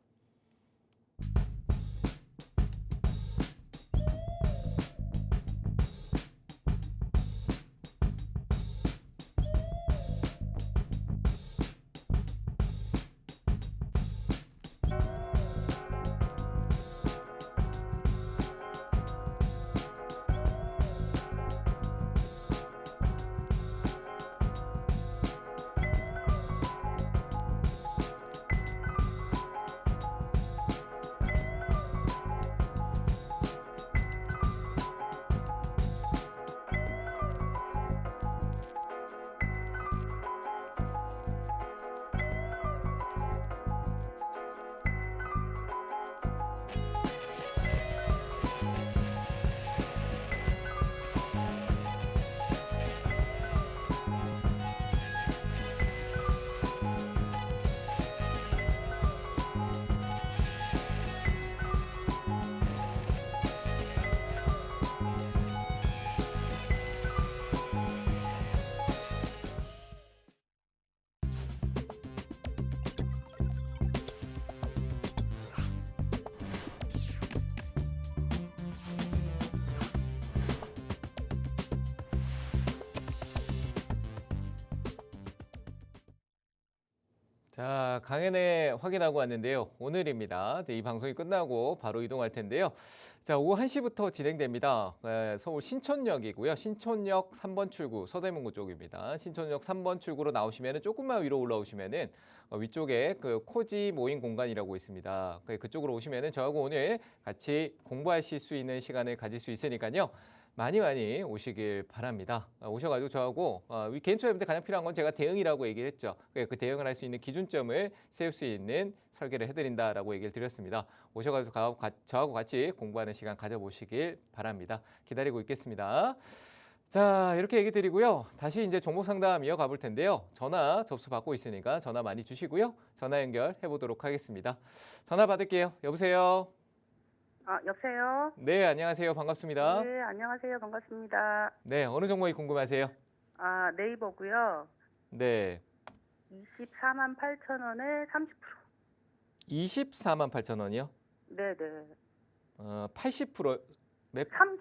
자, 강연회 확인하고 왔는데요. 오늘입니다. 이제 이 방송이 끝나고 바로 이동할 텐데요. 자, 오후 1시부터 진행됩니다. 서울 신촌역이고요. 신촌역 3번 출구, 서대문구 쪽입니다. 신촌역 3번 출구로 나오시면 조금만 위로 올라오시면은 위쪽에 그 코지 모임 공간이라고 있습니다. 그쪽으로 오시면은 저하고 오늘 같이 공부하실 수 있는 시간을 가질 수 있으니까요. 많이 오시길 바랍니다. 오셔가지고 저하고 개인 투자자분들 가장 필요한 건 제가 대응이라고 얘기를 했죠. 그 대응을 할 수 있는 기준점을 세울 수 있는 설계를 해드린다라고 얘기를 드렸습니다. 오셔가지고 저하고 같이 공부하는 시간 가져보시길 바랍니다. 기다리고 있겠습니다. 자, 이렇게 얘기 드리고요. 다시 이제 종목 상담 이어가 볼 텐데요. 전화 접수 받고 있으니까 전화 많이 주시고요. 전화 연결해 보도록 하겠습니다. 전화 받을게요. 여보세요. 여보세요? 네, 안녕하세요. 반갑습니다. 네, 안녕하세요. 반갑습니다. 네, 어느 종목이 궁금하세요? 네이버고요. 네, 24만 8천 원에 30%. 24만 8천 원이요? 네네. 80%, 30%.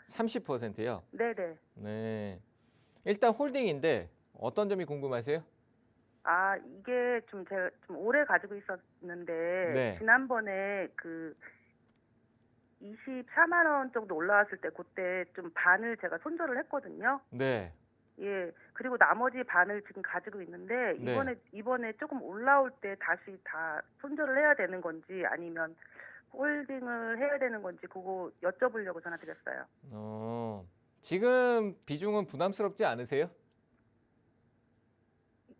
30%요? 네네. 네. 일단 홀딩인데 어떤 점이 궁금하세요? 이게 제가 좀 오래 가지고 있었는데, 네. 지난번에 24만 원 정도 올라왔을 때 그때 좀 반을 제가 손절을 했거든요. 네. 예. 그리고 나머지 반을 지금 가지고 있는데 네. 이번에 조금 올라올 때 다시 다 손절을 해야 되는 건지 아니면 홀딩을 해야 되는 건지 그거 여쭤보려고 전화드렸어요. 지금 비중은 부담스럽지 않으세요?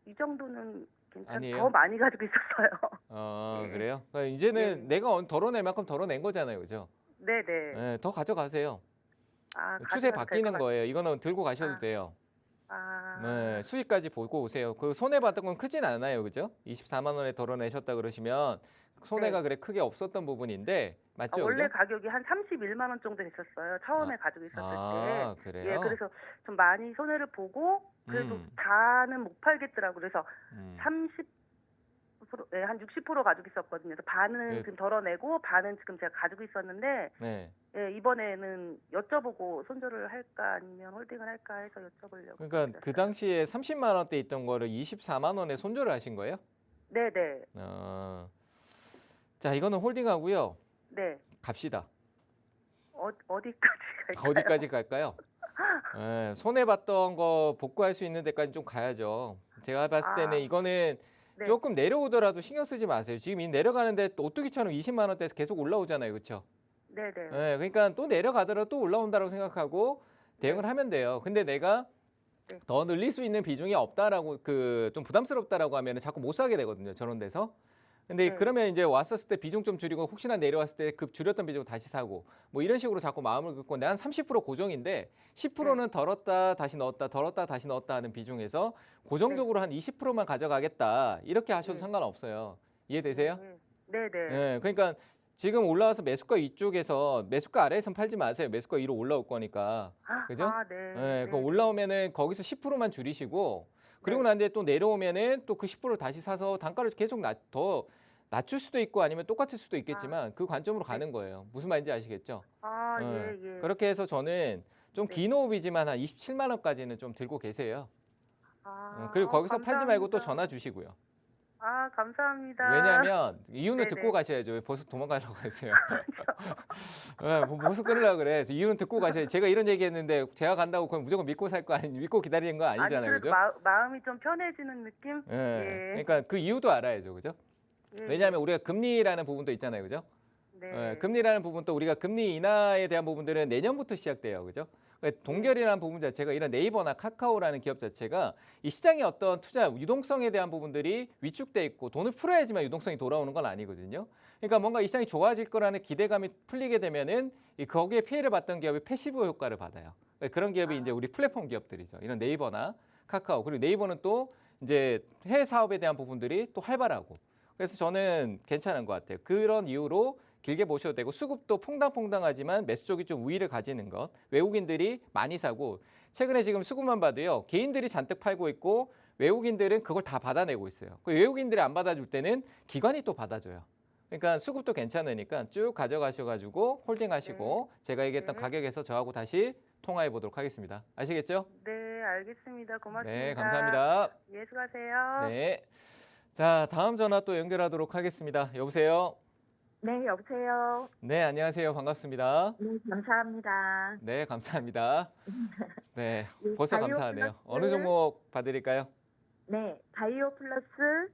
이 정도는 아니에요? 더 많이 가지고 있었어요. 예. 그래요? 그러니까 이제는 예. 내가 덜어낼 만큼 덜어낸 거잖아요, 그죠? 네네. 네, 더 가져가세요. 추세 가져가도 바뀌는 될것 거예요. 이거는 들고 가셔도 아. 돼요. 아, 네, 수익까지 보고 오세요. 그 손해 봤던 건 크진 않아요, 그죠? 24만 원에 덜어내셨다 그러시면 손해가 네. 그래 크게 없었던 부분인데 맞죠, 원래 그죠? 가격이 한 31만 원 정도 됐었어요. 처음에 가지고 있었을 때. 그래요? 예, 그래서 좀 많이 손해를 보고 그래도 음. 다는 못 팔겠더라고요. 그래서 음. 30%, 네, 한 60% 가지고 있었거든요. 그래서 반은 네. 지금 덜어내고 반은 지금 제가 가지고 있었는데 네. 예, 이번에는 여쭤보고 손절을 할까 아니면 홀딩을 할까 해서 여쭤보려고. 그러니까 그 드렸어요. 당시에 30만 원대 있던 거를 24만 원에 손절을 하신 거예요? 네네. 자, 이거는 홀딩하고요. 네. 갑시다. 어디까지 갈까요? 어디까지 갈까요? 손해 봤던 거 복구할 수 있는 데까지 좀 가야죠. 제가 봤을 때는 이거는 네. 조금 내려오더라도 신경 쓰지 마세요. 지금 이 내려가는데 또 오뚜기처럼 20만 원대에서 계속 올라오잖아요, 그렇죠? 네네. 그러니까 또 내려가더라도 또 올라온다고 생각하고 대응을 하면 돼요. 근데 내가 네. 더 늘릴 수 있는 비중이 없다라고 좀 부담스럽다라고 하면 자꾸 못 사게 되거든요, 저런 데서. 근데 네. 그러면 이제 왔었을 때 비중 좀 줄이고 혹시나 내려왔을 때 급 줄였던 비중 다시 사고 뭐 이런 식으로 자꾸 마음을 긋고 난 30% 고정인데 10%는 덜었다 다시 넣었다 덜었다 다시 넣었다 하는 비중에서 고정적으로 한 20%만 가져가겠다 이렇게 하셔도 네. 상관없어요. 이해되세요? 네네. 네, 그러니까 지금 올라와서 매수가 위쪽에서 매수가 아래에선 팔지 마세요. 매수가 위로 올라올 거니까. 그죠? 네. 네, 그 올라오면은 거기서 10%만 줄이시고 그리고 네. 난 뒤에 또 내려오면은 또 그 10% 다시 사서 단가를 계속 더 낮출 수도 있고 아니면 똑같을 수도 있겠지만 그 관점으로 가는 거예요. 무슨 말인지 아시겠죠? 예. 그렇게 해서 저는 좀 네. 긴 호흡이지만 한 27만 원까지는 좀 들고 계세요. 그리고 거기서 팔지 말고 또 전화 주시고요. 감사합니다. 왜냐하면 이유는 네네. 듣고 가셔야죠. 왜 벌써 도망가려고 하세요? 벌써 끊으려고 그래. 이유는 듣고 가셔야죠. 제가 이런 얘기했는데 제가 간다고 그럼 무조건 믿고 살 거 믿고 기다리는 거 아니잖아요, 그래도 그죠? 마음이 좀 편해지는 느낌? 그러니까 그 이유도 알아야죠, 그죠? 예. 왜냐하면 우리가 금리라는 부분도 있잖아요, 그죠? 네. 금리라는 부분도 우리가 금리 인하에 대한 부분들은 내년부터 시작돼요, 그죠? 동결이라는 부분 자체가 이런 네이버나 카카오라는 기업 자체가 이 시장의 어떤 투자 유동성에 대한 부분들이 위축돼 있고 돈을 풀어야지만 유동성이 돌아오는 건 아니거든요. 그러니까 뭔가 이 시장이 좋아질 거라는 기대감이 풀리게 되면은 거기에 피해를 봤던 기업이 패시브 효과를 받아요. 그런 기업이 이제 우리 플랫폼 기업들이죠. 이런 네이버나 카카오 그리고 네이버는 또 이제 해외 사업에 대한 부분들이 또 활발하고 그래서 저는 괜찮은 것 같아요. 그런 이유로 길게 보셔도 되고 수급도 퐁당퐁당하지만 매수 쪽이 좀 우위를 가지는 것. 외국인들이 많이 사고 최근에 지금 수급만 봐도요. 개인들이 잔뜩 팔고 있고 외국인들은 그걸 다 받아내고 있어요. 그 외국인들이 안 받아줄 때는 기관이 또 받아줘요. 그러니까 수급도 괜찮으니까 쭉 가져가셔가지고 홀딩하시고 제가 얘기했던 네. 가격에서 저하고 다시 통화해 보도록 하겠습니다. 아시겠죠? 네, 알겠습니다. 고맙습니다. 네, 감사합니다. 예, 수고하세요. 네. 자, 다음 전화 또 연결하도록 하겠습니다. 여보세요? 네, 여보세요. 네, 안녕하세요. 반갑습니다. 네, 감사합니다. 네, 감사합니다. 네, 네, 벌써 바이오 감사하네요. 플러스. 어느 종목 봐드릴까요? 네, 바이오 플러스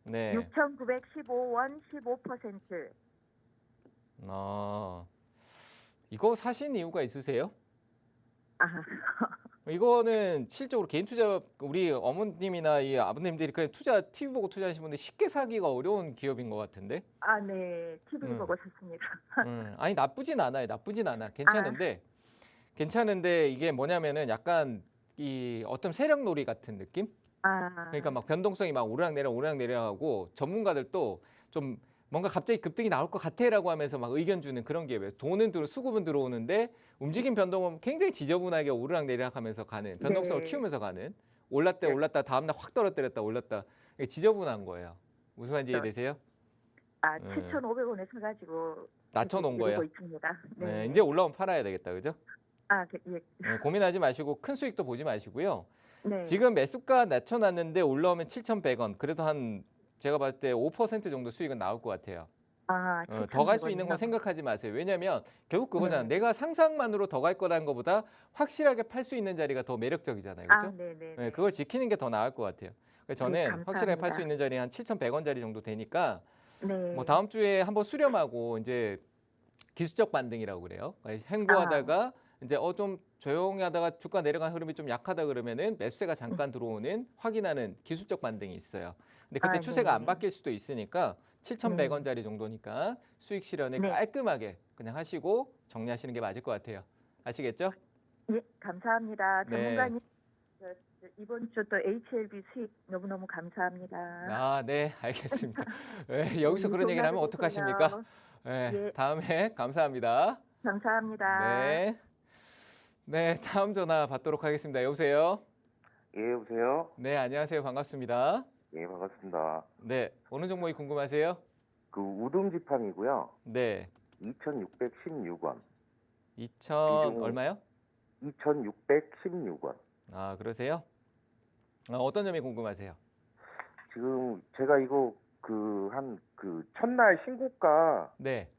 네. 6,915원 15%. 이거 사신 이유가 있으세요? 아, 이거는 실적으로 개인 투자 우리 어머님이나 이 아버님들이 그냥 투자 TV 보고 투자하시는 분들 쉽게 사기가 어려운 기업인 것 같은데. 네, TV 음. 보고 샀습니다. 아니 나쁘진 않아요. 나쁘진 않아. 괜찮은데 이게 뭐냐면은 약간 이 어떤 세력놀이 같은 느낌? 그러니까 막 변동성이 막 오르락내리락하고 전문가들도 좀 뭔가 갑자기 급등이 나올 것 같아라고 하면서 막 의견 주는 그런 기업이에요. 수급은 들어오는데 움직임 변동은 굉장히 지저분하게 오르락내리락하면서 가는 변동성을 네. 키우면서 가는 올랐다 다음날 확 떨어뜨렸다 올랐다 이게 지저분한 거예요. 무슨 말인지 이해되세요? 7,500원에 사가지고 낮춰놓은 거예요. 이러고 있습니다. 네, 이제 올라오면 팔아야 되겠다, 그죠? 예. 네, 고민하지 마시고 큰 수익도 보지 마시고요. 네. 지금 매수가 낮춰놨는데 올라오면 7,100원. 그래도 한 제가 봤을 때 5% 정도 수익은 나올 것 같아요. 더 갈 수 있는 건 생각하지 마세요. 왜냐하면 결국 그거잖아. 네. 내가 상상만으로 더 갈 거라는 것보다 확실하게 팔 수 있는 자리가 더 매력적이잖아요, 그렇죠? 네네. 네, 그걸 지키는 게 더 나을 것 같아요. 그래서 저는 감사합니다. 확실하게 팔 수 있는 자리 한 7,100원짜리 정도 되니까 네. 뭐 다음 주에 한번 수렴하고 이제 기술적 반등이라고 그래요. 행보하다가 이제 좀 조용히 하다가 주가 내려간 흐름이 좀 약하다 그러면은 매수세가 잠깐 들어오는 확인하는 기술적 반등이 있어요. 근데 그때 추세가 안 네네. 바뀔 수도 있으니까 7,100원짜리 정도니까 수익 실현을 네. 깔끔하게 그냥 하시고 정리하시는 게 맞을 것 같아요. 아시겠죠? 예, 감사합니다. 네. 전문가님 이번 주 또 HLB 수익 너무너무 감사합니다. 네, 알겠습니다. 네, 여기서 그런 얘기를 하면 어떡하십니까? 네, 예. 다음에 감사합니다. 감사합니다. 네. 네, 다음 전화 받도록 하겠습니다. 여보세요? 예, 여보세요? 네, 안녕하세요. 반갑습니다. 예, 반갑습니다. 네, 어느 종목이 궁금하세요? 그 우동지판이고요. 네, 2,616원. 2,000 비중- 얼마요? 2,616원. 그러세요? 어떤 점이 궁금하세요? 지금 제가 이거 첫날 신고가 네.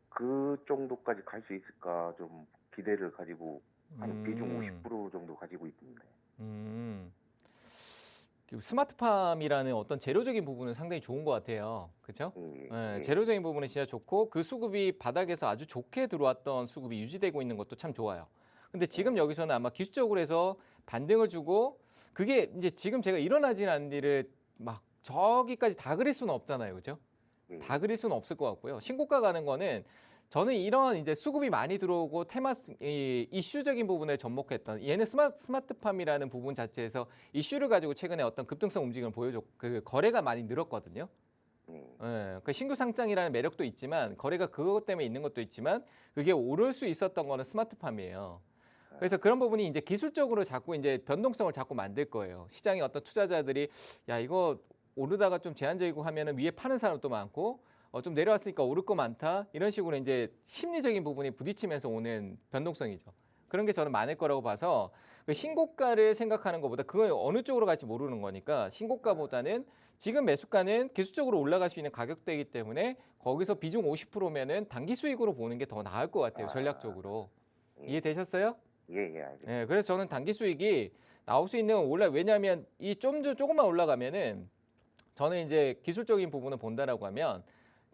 그 정도까지 갈 수 있을까 좀 기대를 가지고 한 비중 음, 50% 정도 가지고 있는데. 음. 그 스마트팜이라는 어떤 재료적인 부분은 상당히 좋은 것 같아요. 그렇죠? 예, 예. 재료적인 부분은 진짜 좋고 그 수급이 바닥에서 아주 좋게 들어왔던 수급이 유지되고 있는 것도 참 좋아요. 근데 지금 여기서는 아마 기술적으로 해서 반등을 주고 그게 이제 지금 제가 일어나지는 않는 일을 막 저기까지 다 그릴 수는 없잖아요. 그죠? 예. 다 그릴 수는 없을 것 같고요. 신고가 가는 거는 저는 이런 이제 수급이 많이 들어오고 이슈적인 부분에 접목했던 얘는 스마트팜이라는 부분 자체에서 이슈를 가지고 최근에 어떤 급등성 움직임을 보여줬고 그 거래가 많이 늘었거든요. 그 신규 상장이라는 매력도 있지만 거래가 그것 때문에 있는 것도 있지만 그게 오를 수 있었던 거는 스마트팜이에요. 그래서 그런 부분이 이제 기술적으로 자꾸 이제 변동성을 자꾸 만들 거예요. 시장의 어떤 투자자들이 야 이거 오르다가 좀 제한적이고 하면은 위에 파는 사람도 많고 좀 내려왔으니까 오를 거 많다 이런 식으로 이제 심리적인 부분이 부딪히면서 오는 변동성이죠. 그런 게 저는 많을 거라고 봐서 그 신고가를 생각하는 것보다 그건 어느 쪽으로 갈지 모르는 거니까 신고가보다는 지금 매수가는 기술적으로 올라갈 수 있는 가격대이기 때문에 거기서 비중 50%면은 단기 수익으로 보는 게 더 나을 것 같아요. 전략적으로. 이해되셨어요? 예, 알겠습니다. 네, 그래서 저는 단기 수익이 나올 수 있는 왜냐하면 이 조금만 올라가면은 저는 이제 기술적인 부분을 본다라고 하면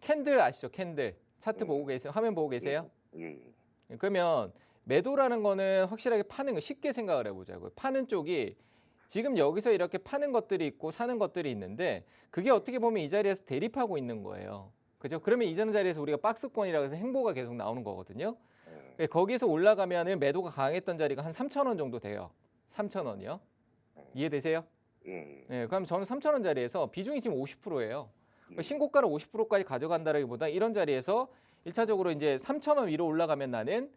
캔들 아시죠? 캔들 차트 보고 계세요? 화면 보고 계세요? 예. 그러면 매도라는 거는 확실하게 파는 거 쉽게 생각을 해보자고요. 파는 쪽이 지금 여기서 이렇게 파는 것들이 있고 사는 것들이 있는데 그게 어떻게 보면 이 자리에서 대립하고 있는 거예요. 그죠? 그러면 이전 자리에서 우리가 박스권이라고 해서 행보가 계속 나오는 거거든요. 거기에서 올라가면은 매도가 강했던 자리가 한 3,000원 정도 돼요. 3,000원이요. 이해되세요? 예. 네, 그럼 저는 3,000원 자리에서 비중이 지금 50%예요. 신고가를 50%까지 가져간다라기보다 이런 자리에서 1차적으로 이제 3,000원 위로 올라가면 나는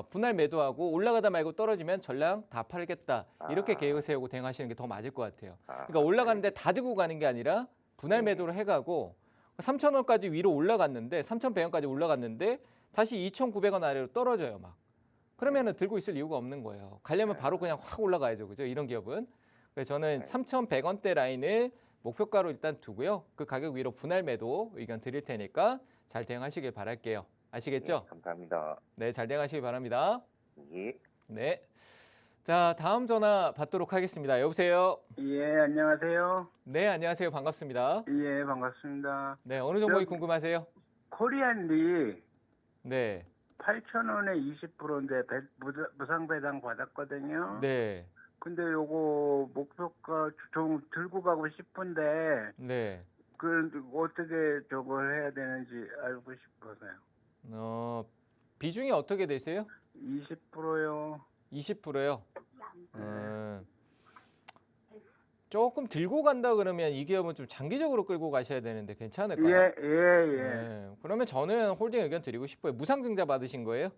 분할 매도하고 올라가다 말고 떨어지면 전량 다 팔겠다. 이렇게 계획을 세우고 대응하시는 게 더 맞을 것 같아요. 그러니까 올라가는데 다 들고 가는 게 아니라 분할 매도를 해가고 3,000원까지 위로 올라갔는데 3,100원까지 올라갔는데 다시 2,900원 아래로 떨어져요 막. 그러면은 들고 있을 이유가 없는 거예요. 가려면 바로 그냥 확 올라가야죠. 그죠? 이런 기업은. 그래서 저는 3,100원대 라인을 목표가로 일단 두고요. 그 가격 위로 분할 매도 의견 드릴 테니까 잘 대응하시길 바랄게요. 아시겠죠? 네, 감사합니다. 네, 잘 대응하시길 바랍니다. 예. 네. 자, 다음 전화 받도록 하겠습니다. 여보세요? 예, 안녕하세요. 네, 안녕하세요. 반갑습니다. 예, 반갑습니다. 네, 어느 종목이 궁금하세요? 코리안리 네. 8,000원에 20%인데 무상 배당 받았거든요. 네. 근데 요거 목표가 좀 들고 가고 싶은데 네. 그 어떻게 저걸 해야 되는지 알고 싶어서요. 비중이 어떻게 되세요? 20%요. 20%요. 조금 들고 간다 그러면 이 기업은 좀 장기적으로 끌고 가셔야 되는데 괜찮을까요? 예. 네. 그러면 저는 홀딩 의견 드리고 싶어요. 무상증자 받으신 거예요?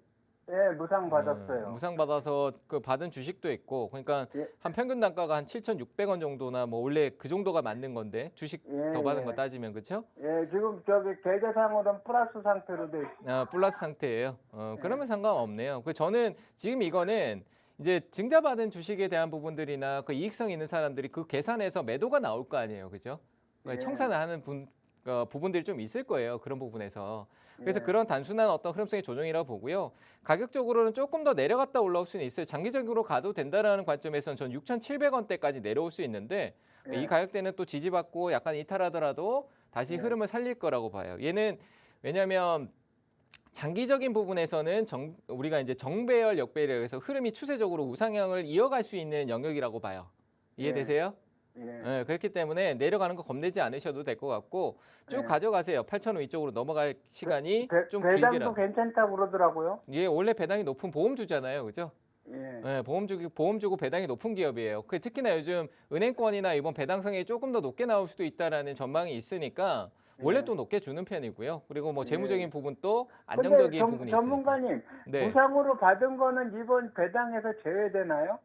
예, 무상 받았어요. 무상 받아서 그 받은 주식도 있고, 그러니까 예. 한 평균 단가가 한 7,600원 정도나 뭐 원래 그 정도가 맞는 건데 주식 예, 더 받은 예. 거 따지면 그렇죠? 예, 지금 저기 계좌상으로는 플러스 상태로 돼 있어요. 플러스 상태예요. 그러면 상관없네요. 그 저는 지금 이거는 이제 증자받은 주식에 대한 부분들이나 그 이익성 있는 사람들이 그 계산에서 매도가 나올 거 아니에요, 그죠? 예. 청산을 하는 부분들이 좀 있을 거예요, 그런 부분에서. 그래서 예. 그런 단순한 어떤 흐름성의 조정이라고 보고요. 가격적으로는 조금 더 내려갔다 올라올 수는 있어요. 장기적으로 가도 된다라는 관점에서는 전 6,700원대까지 내려올 수 있는데 예. 이 가격대는 또 지지받고 약간 이탈하더라도 다시 예. 흐름을 살릴 거라고 봐요. 얘는 왜냐하면 장기적인 부분에서는 우리가 이제 정배열, 역배열에 서 흐름이 추세적으로 우상향을 이어갈 수 있는 영역이라고 봐요. 이해되세요? 예. 네, 그렇기 때문에 내려가는 거 겁내지 않으셔도 될 것 같고 쭉 네. 가져가세요. 8,000원 위쪽으로 넘어갈 시간이 좀 배당도 길더라. 괜찮다고 그러더라고요. 이게 원래 배당이 높은 보험주잖아요, 그죠? 예. 네, 보험 주고 배당이 높은 기업이에요. 특히나 요즘 은행권이나 이번 배당성이 조금 더 높게 나올 수도 있다라는 전망이 있으니까 원래 예. 또 높게 주는 편이고요. 그리고 뭐 예. 재무적인 부분도 근데 안정적인 부분이 있으니까. 전문가님, 네. 무상으로 받은 거는 이번 배당에서 제외되나요?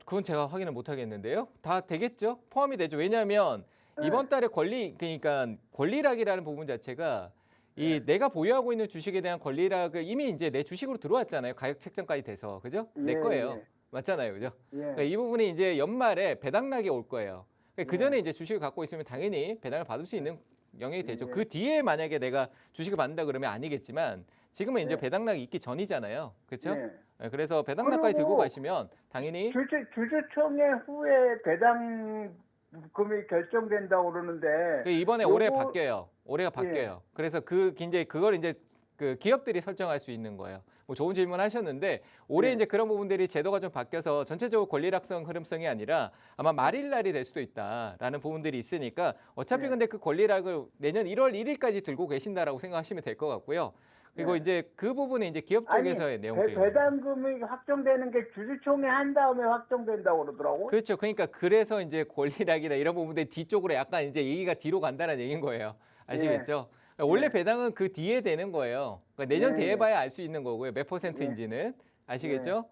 그건 제가 확인을 못 하겠는데요. 다 되겠죠? 포함이 되죠. 왜냐하면 네. 이번 달에 그러니까 권리락이라는 부분 자체가 이 내가 보유하고 있는 주식에 대한 권리락을 이미 이제 내 주식으로 들어왔잖아요. 가격 책정까지 돼서. 그죠? 내 예, 거예요. 예. 맞잖아요. 그죠? 예. 그러니까 이 부분이 이제 연말에 배당락이 올 거예요. 그러니까 그 예. 전에 이제 주식을 갖고 있으면 당연히 배당을 받을 수 있는 영역이 되죠. 예. 그 뒤에 만약에 내가 주식을 받는다 그러면 아니겠지만 지금은 이제 네. 배당락이 있기 전이잖아요. 그렇죠? 예. 그래서 배당락까지 들고 그리고 가시면 당연히 주주총회 후에 배당금이 결정된다고 그러는데 그 이번에 올해 요거- 바뀌어요. 올해가 바뀌어요. 그래서 그걸 이제 그 기업들이 설정할 수 있는 거예요. 뭐 좋은 질문 하셨는데 올해 네. 이제 그런 부분들이 제도가 좀 바뀌어서 전체적으로 권리락성 흐름성이 아니라 아마 말일날이 될 수도 있다라는 부분들이 있으니까 어차피 네. 근데 그 권리락을 내년 1월 1일까지 들고 계신다라고 생각하시면 될 것 같고요. 그리고 네. 이제 그 부분이 이제 기업 쪽에서의 내용적인 배당금이 확정되는 게 주주총회 한 다음에 확정된다고 그러더라고. 그렇죠. 그러니까 그래서 이제 권리락이나 이런 부분들 뒤쪽으로 약간 이제 얘기가 뒤로 간다는 얘기인 거예요. 아시겠죠? 원래 예. 배당은 그 뒤에 되는 거예요. 그러니까 내년 예. 뒤에 봐야 알 수 있는 거고요. 몇 %인지는. 아시겠죠?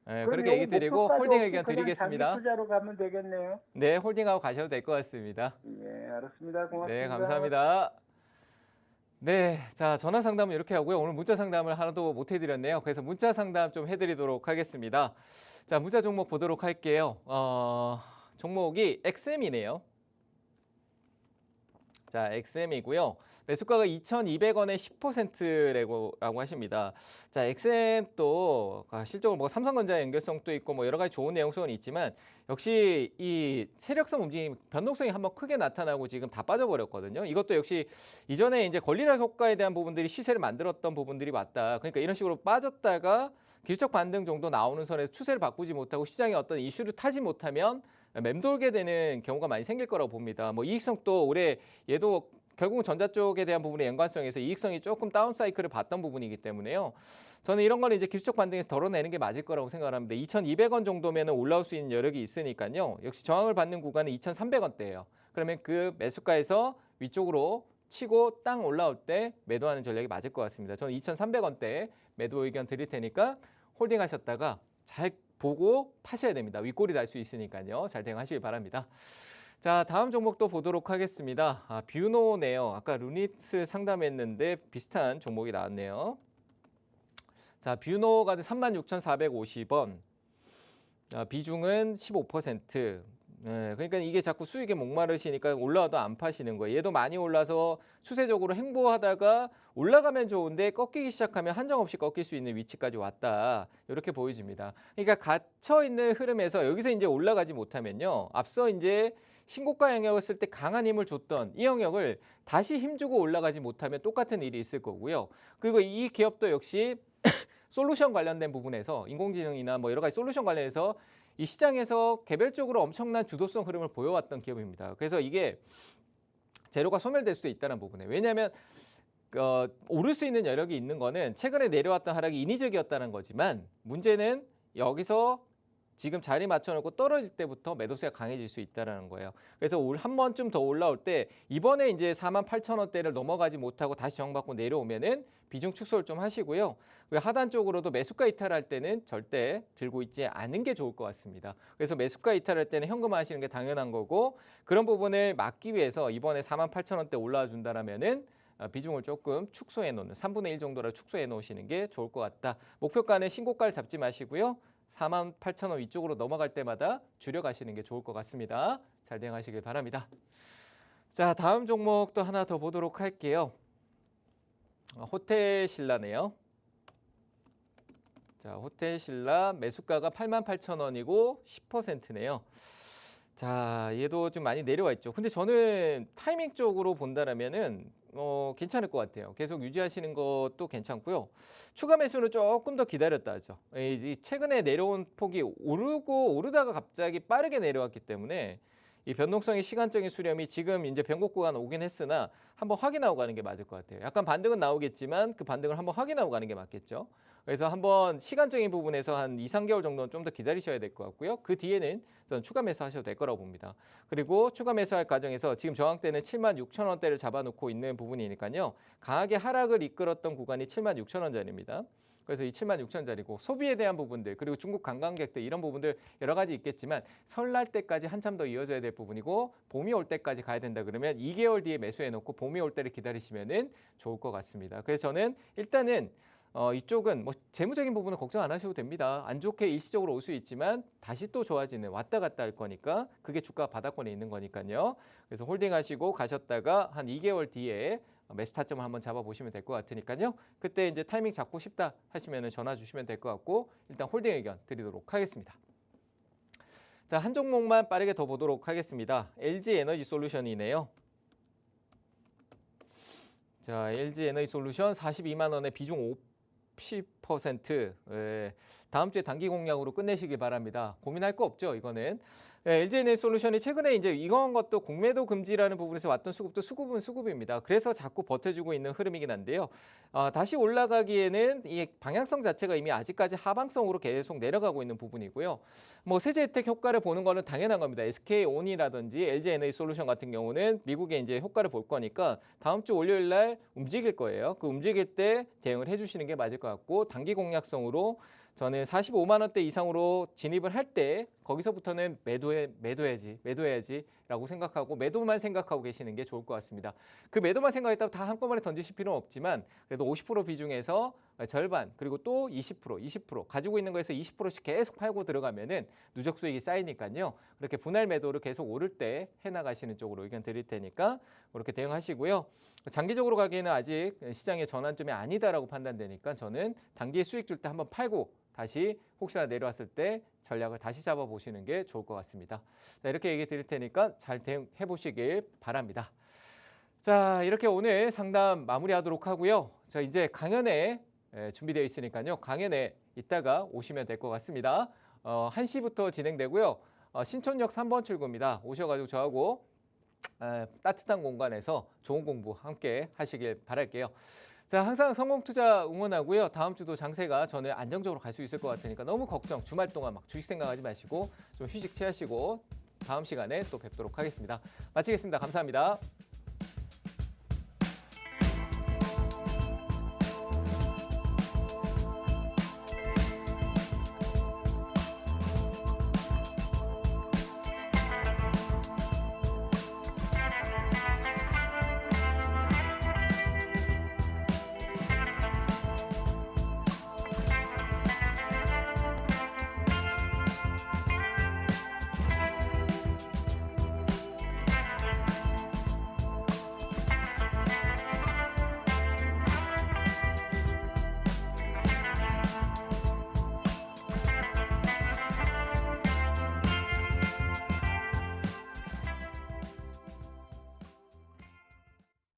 네, 그럼 그렇게 요거 얘기 드리고 목표가도 홀딩 없이 의견 그냥 드리겠습니다. 장기 투자로 가면 되겠네요. 네, 홀딩하고 가셔도 될 것 같습니다. 예, 알았습니다. 고맙습니다. 네, 감사합니다. 네, 자 전화 상담은 이렇게 하고요. 오늘 문자 상담을 하나도 못 해드렸네요. 그래서 문자 상담 좀 해드리도록 하겠습니다. 자, 문자 종목 보도록 할게요. 종목이 XM이네요. 자, XM이고요. 매수가가 2,200원에 10%라고 하십니다. 자, XM 또 실적으로 뭐 삼성전자 연결성도 있고 뭐 여러 가지 좋은 내용성은 있지만 역시 이 세력성 움직임 변동성이 한번 크게 나타나고 지금 다 빠져버렸거든요. 이것도 역시 이전에 이제 권리락 효과에 대한 부분들이 시세를 만들었던 부분들이 맞다. 그러니까 이런 식으로 빠졌다가 기술적 반등 정도 나오는 선에서 추세를 바꾸지 못하고 시장의 어떤 이슈를 타지 못하면 맴돌게 되는 경우가 많이 생길 거라고 봅니다. 뭐 이익성도 올해 얘도 결국은 전자 쪽에 대한 부분의 연관성에서 이익성이 조금 다운 사이클을 봤던 부분이기 때문에요. 저는 이런 거는 이제 기술적 반등에서 덜어내는 게 맞을 거라고 생각합니다. 2,200원 정도면 올라올 수 있는 여력이 있으니까요. 역시 저항을 받는 구간은 2,300원대예요. 그러면 그 매수가에서 위쪽으로 치고 땅 올라올 때 매도하는 전략이 맞을 것 같습니다. 저는 2,300원대 매도 의견 드릴 테니까 홀딩하셨다가 잘 보고 파셔야 됩니다. 윗골이 날 수 있으니까요. 잘 대응하시길 바랍니다. 자, 다음 종목도 보도록 하겠습니다. 뷰노네요. 아까 루닛을 상담했는데 비슷한 종목이 나왔네요. 자, 뷰노가 36,450원. 비중은 15%. 네, 그러니까 이게 자꾸 수익에 목마르시니까 올라와도 안 파시는 거예요. 얘도 많이 올라서 추세적으로 횡보하다가 올라가면 좋은데 꺾이기 시작하면 한정없이 꺾일 수 있는 위치까지 왔다. 이렇게 보여집니다. 그러니까 갇혀 있는 흐름에서 여기서 이제 올라가지 못하면요. 앞서 이제 신고가 영역을 쓸 때 강한 힘을 줬던 이 영역을 다시 힘주고 올라가지 못하면 똑같은 일이 있을 거고요. 그리고 이 기업도 역시 솔루션 관련된 부분에서 인공지능이나 뭐 여러 가지 솔루션 관련해서 이 시장에서 개별적으로 엄청난 주도성 흐름을 보여왔던 기업입니다. 그래서 이게 재료가 소멸될 수도 있다는 부분에 왜냐하면 오를 수 있는 여력이 있는 거는 최근에 내려왔던 하락이 인위적이었다는 거지만 문제는 여기서 지금 자리 맞춰놓고 떨어질 때부터 매도세가 강해질 수 있다는 거예요. 그래서 한 번쯤 더 올라올 때 이번에 이제 48,000원대를 넘어가지 못하고 다시 정받고 내려오면은 비중 축소를 좀 하시고요. 하단 쪽으로도 매수가 이탈할 때는 절대 들고 있지 않은 게 좋을 것 같습니다. 그래서 매수가 이탈할 때는 현금화하시는 게 당연한 거고 그런 부분을 막기 위해서 이번에 48,000원대 올라와 준다라면은 비중을 조금 축소해 놓는 3분의 1 정도로 축소해 놓으시는 게 좋을 것 같다. 목표가는 신고가를 잡지 마시고요. 48,000원 위쪽으로 넘어갈 때마다 줄여가시는 게 좋을 것 같습니다. 잘 대응하시길 바랍니다. 자, 다음 종목도 하나 더 보도록 할게요. 호텔신라네요. 자, 호텔신라 매수가가 88,000원이고 10%네요. 자, 얘도 좀 많이 내려와 있죠. 근데 저는 타이밍 쪽으로 본다라면은 괜찮을 것 같아요. 계속 유지하시는 것도 괜찮고요. 추가 매수는 조금 더 기다렸다 하죠. 최근에 내려온 폭이 오르다가 갑자기 빠르게 내려왔기 때문에 이 변동성의 시간적인 수렴이 지금 이제 변곡 구간 오긴 했으나 한번 확인하고 가는 게 맞을 것 같아요. 약간 반등은 나오겠지만 그 반등을 한번 확인하고 가는 게 맞겠죠. 그래서 한번 시간적인 부분에서 한 2, 3개월 정도는 좀 더 기다리셔야 될 것 같고요. 그 뒤에는 저는 추가 매수하셔도 될 거라고 봅니다. 그리고 추가 매수할 과정에서 지금 저항대는 76,000원대를 잡아놓고 있는 부분이니까요. 강하게 하락을 이끌었던 구간이 76,000원짜리입니다. 그래서 이 76,000원짜리고 소비에 대한 부분들 그리고 중국 관광객들 이런 부분들 여러 가지 있겠지만 설날 때까지 한참 더 이어져야 될 부분이고 봄이 올 때까지 가야 된다 그러면 2개월 뒤에 매수해 놓고 봄이 올 때를 기다리시면은 좋을 것 같습니다. 그래서 저는 일단은 이쪽은 뭐 재무적인 부분은 걱정 안 하셔도 됩니다. 안 좋게 일시적으로 올 수 있지만 다시 또 좋아지는 왔다 갔다 할 거니까 그게 주가 바닥권에 있는 거니까요. 그래서 홀딩하시고 가셨다가 한 2개월 뒤에 매수 타점을 한번 잡아보시면 될 것 같으니까요. 그때 이제 타이밍 잡고 싶다 하시면 전화 주시면 될 것 같고 일단 홀딩 의견 드리도록 하겠습니다. 자, 한 종목만 빠르게 더 보도록 하겠습니다. LG 에너지 솔루션이네요. 자, LG 에너지 솔루션 42만 원에 비중 50%. 다음 주에 단기 공략으로 끝내시길 바랍니다. 고민할 거 없죠, 이거는. LG 에너지 솔루션이 최근에 이제 이런 것도 공매도 금지라는 부분에서 왔던 수급도 수급은 수급입니다. 그래서 자꾸 버텨주고 있는 흐름이긴 한데요. 다시 올라가기에는 이 방향성 자체가 이미 아직까지 하방성으로 계속 내려가고 있는 부분이고요. 뭐 세제 혜택 효과를 보는 거는 당연한 겁니다. SK온이라든지 LG 에너지 솔루션 같은 경우는 미국에 이제 효과를 볼 거니까 다음 주 월요일 날 움직일 거예요. 그 움직일 때 대응을 해주시는 게 맞을 것 같고 단기 공략성으로 저는 45만 원대 이상으로 진입을 할 때 거기서부터는 매도해야지라고 생각하고 매도만 생각하고 계시는 게 좋을 것 같습니다. 그 매도만 생각했다고 다 한꺼번에 던지실 필요는 없지만 그래도 50% 비중에서 절반 그리고 또 20% 가지고 있는 거에서 20%씩 계속 팔고 들어가면은 누적 수익이 쌓이니까요. 그렇게 분할 매도를 계속 오를 때 해나가시는 쪽으로 의견 드릴 테니까 그렇게 대응하시고요. 장기적으로 가기에는 아직 시장의 전환점이 아니다라고 판단되니까 저는 단기에 수익 줄 때 한번 팔고 다시 혹시나 내려왔을 때 전략을 다시 잡아보시는 게 좋을 것 같습니다. 자, 이렇게 얘기 드릴 테니까 잘 대응해 보시길 바랍니다. 자, 이렇게 오늘 상담 마무리하도록 하고요. 자, 이제 강연에 준비되어 있으니까요. 강연에 이따가 오시면 될 것 같습니다. 1시부터 진행되고요. 신촌역 3번 출구입니다. 오셔가지고 저하고 따뜻한 공간에서 좋은 공부 함께 하시길 바랄게요. 자, 항상 성공투자 응원하고요. 다음 주도 장세가 저는 안정적으로 갈 수 있을 것 같으니까 너무 걱정, 주말 동안 막 주식 생각하지 마시고 좀 휴식 취하시고 다음 시간에 또 뵙도록 하겠습니다. 마치겠습니다. 감사합니다.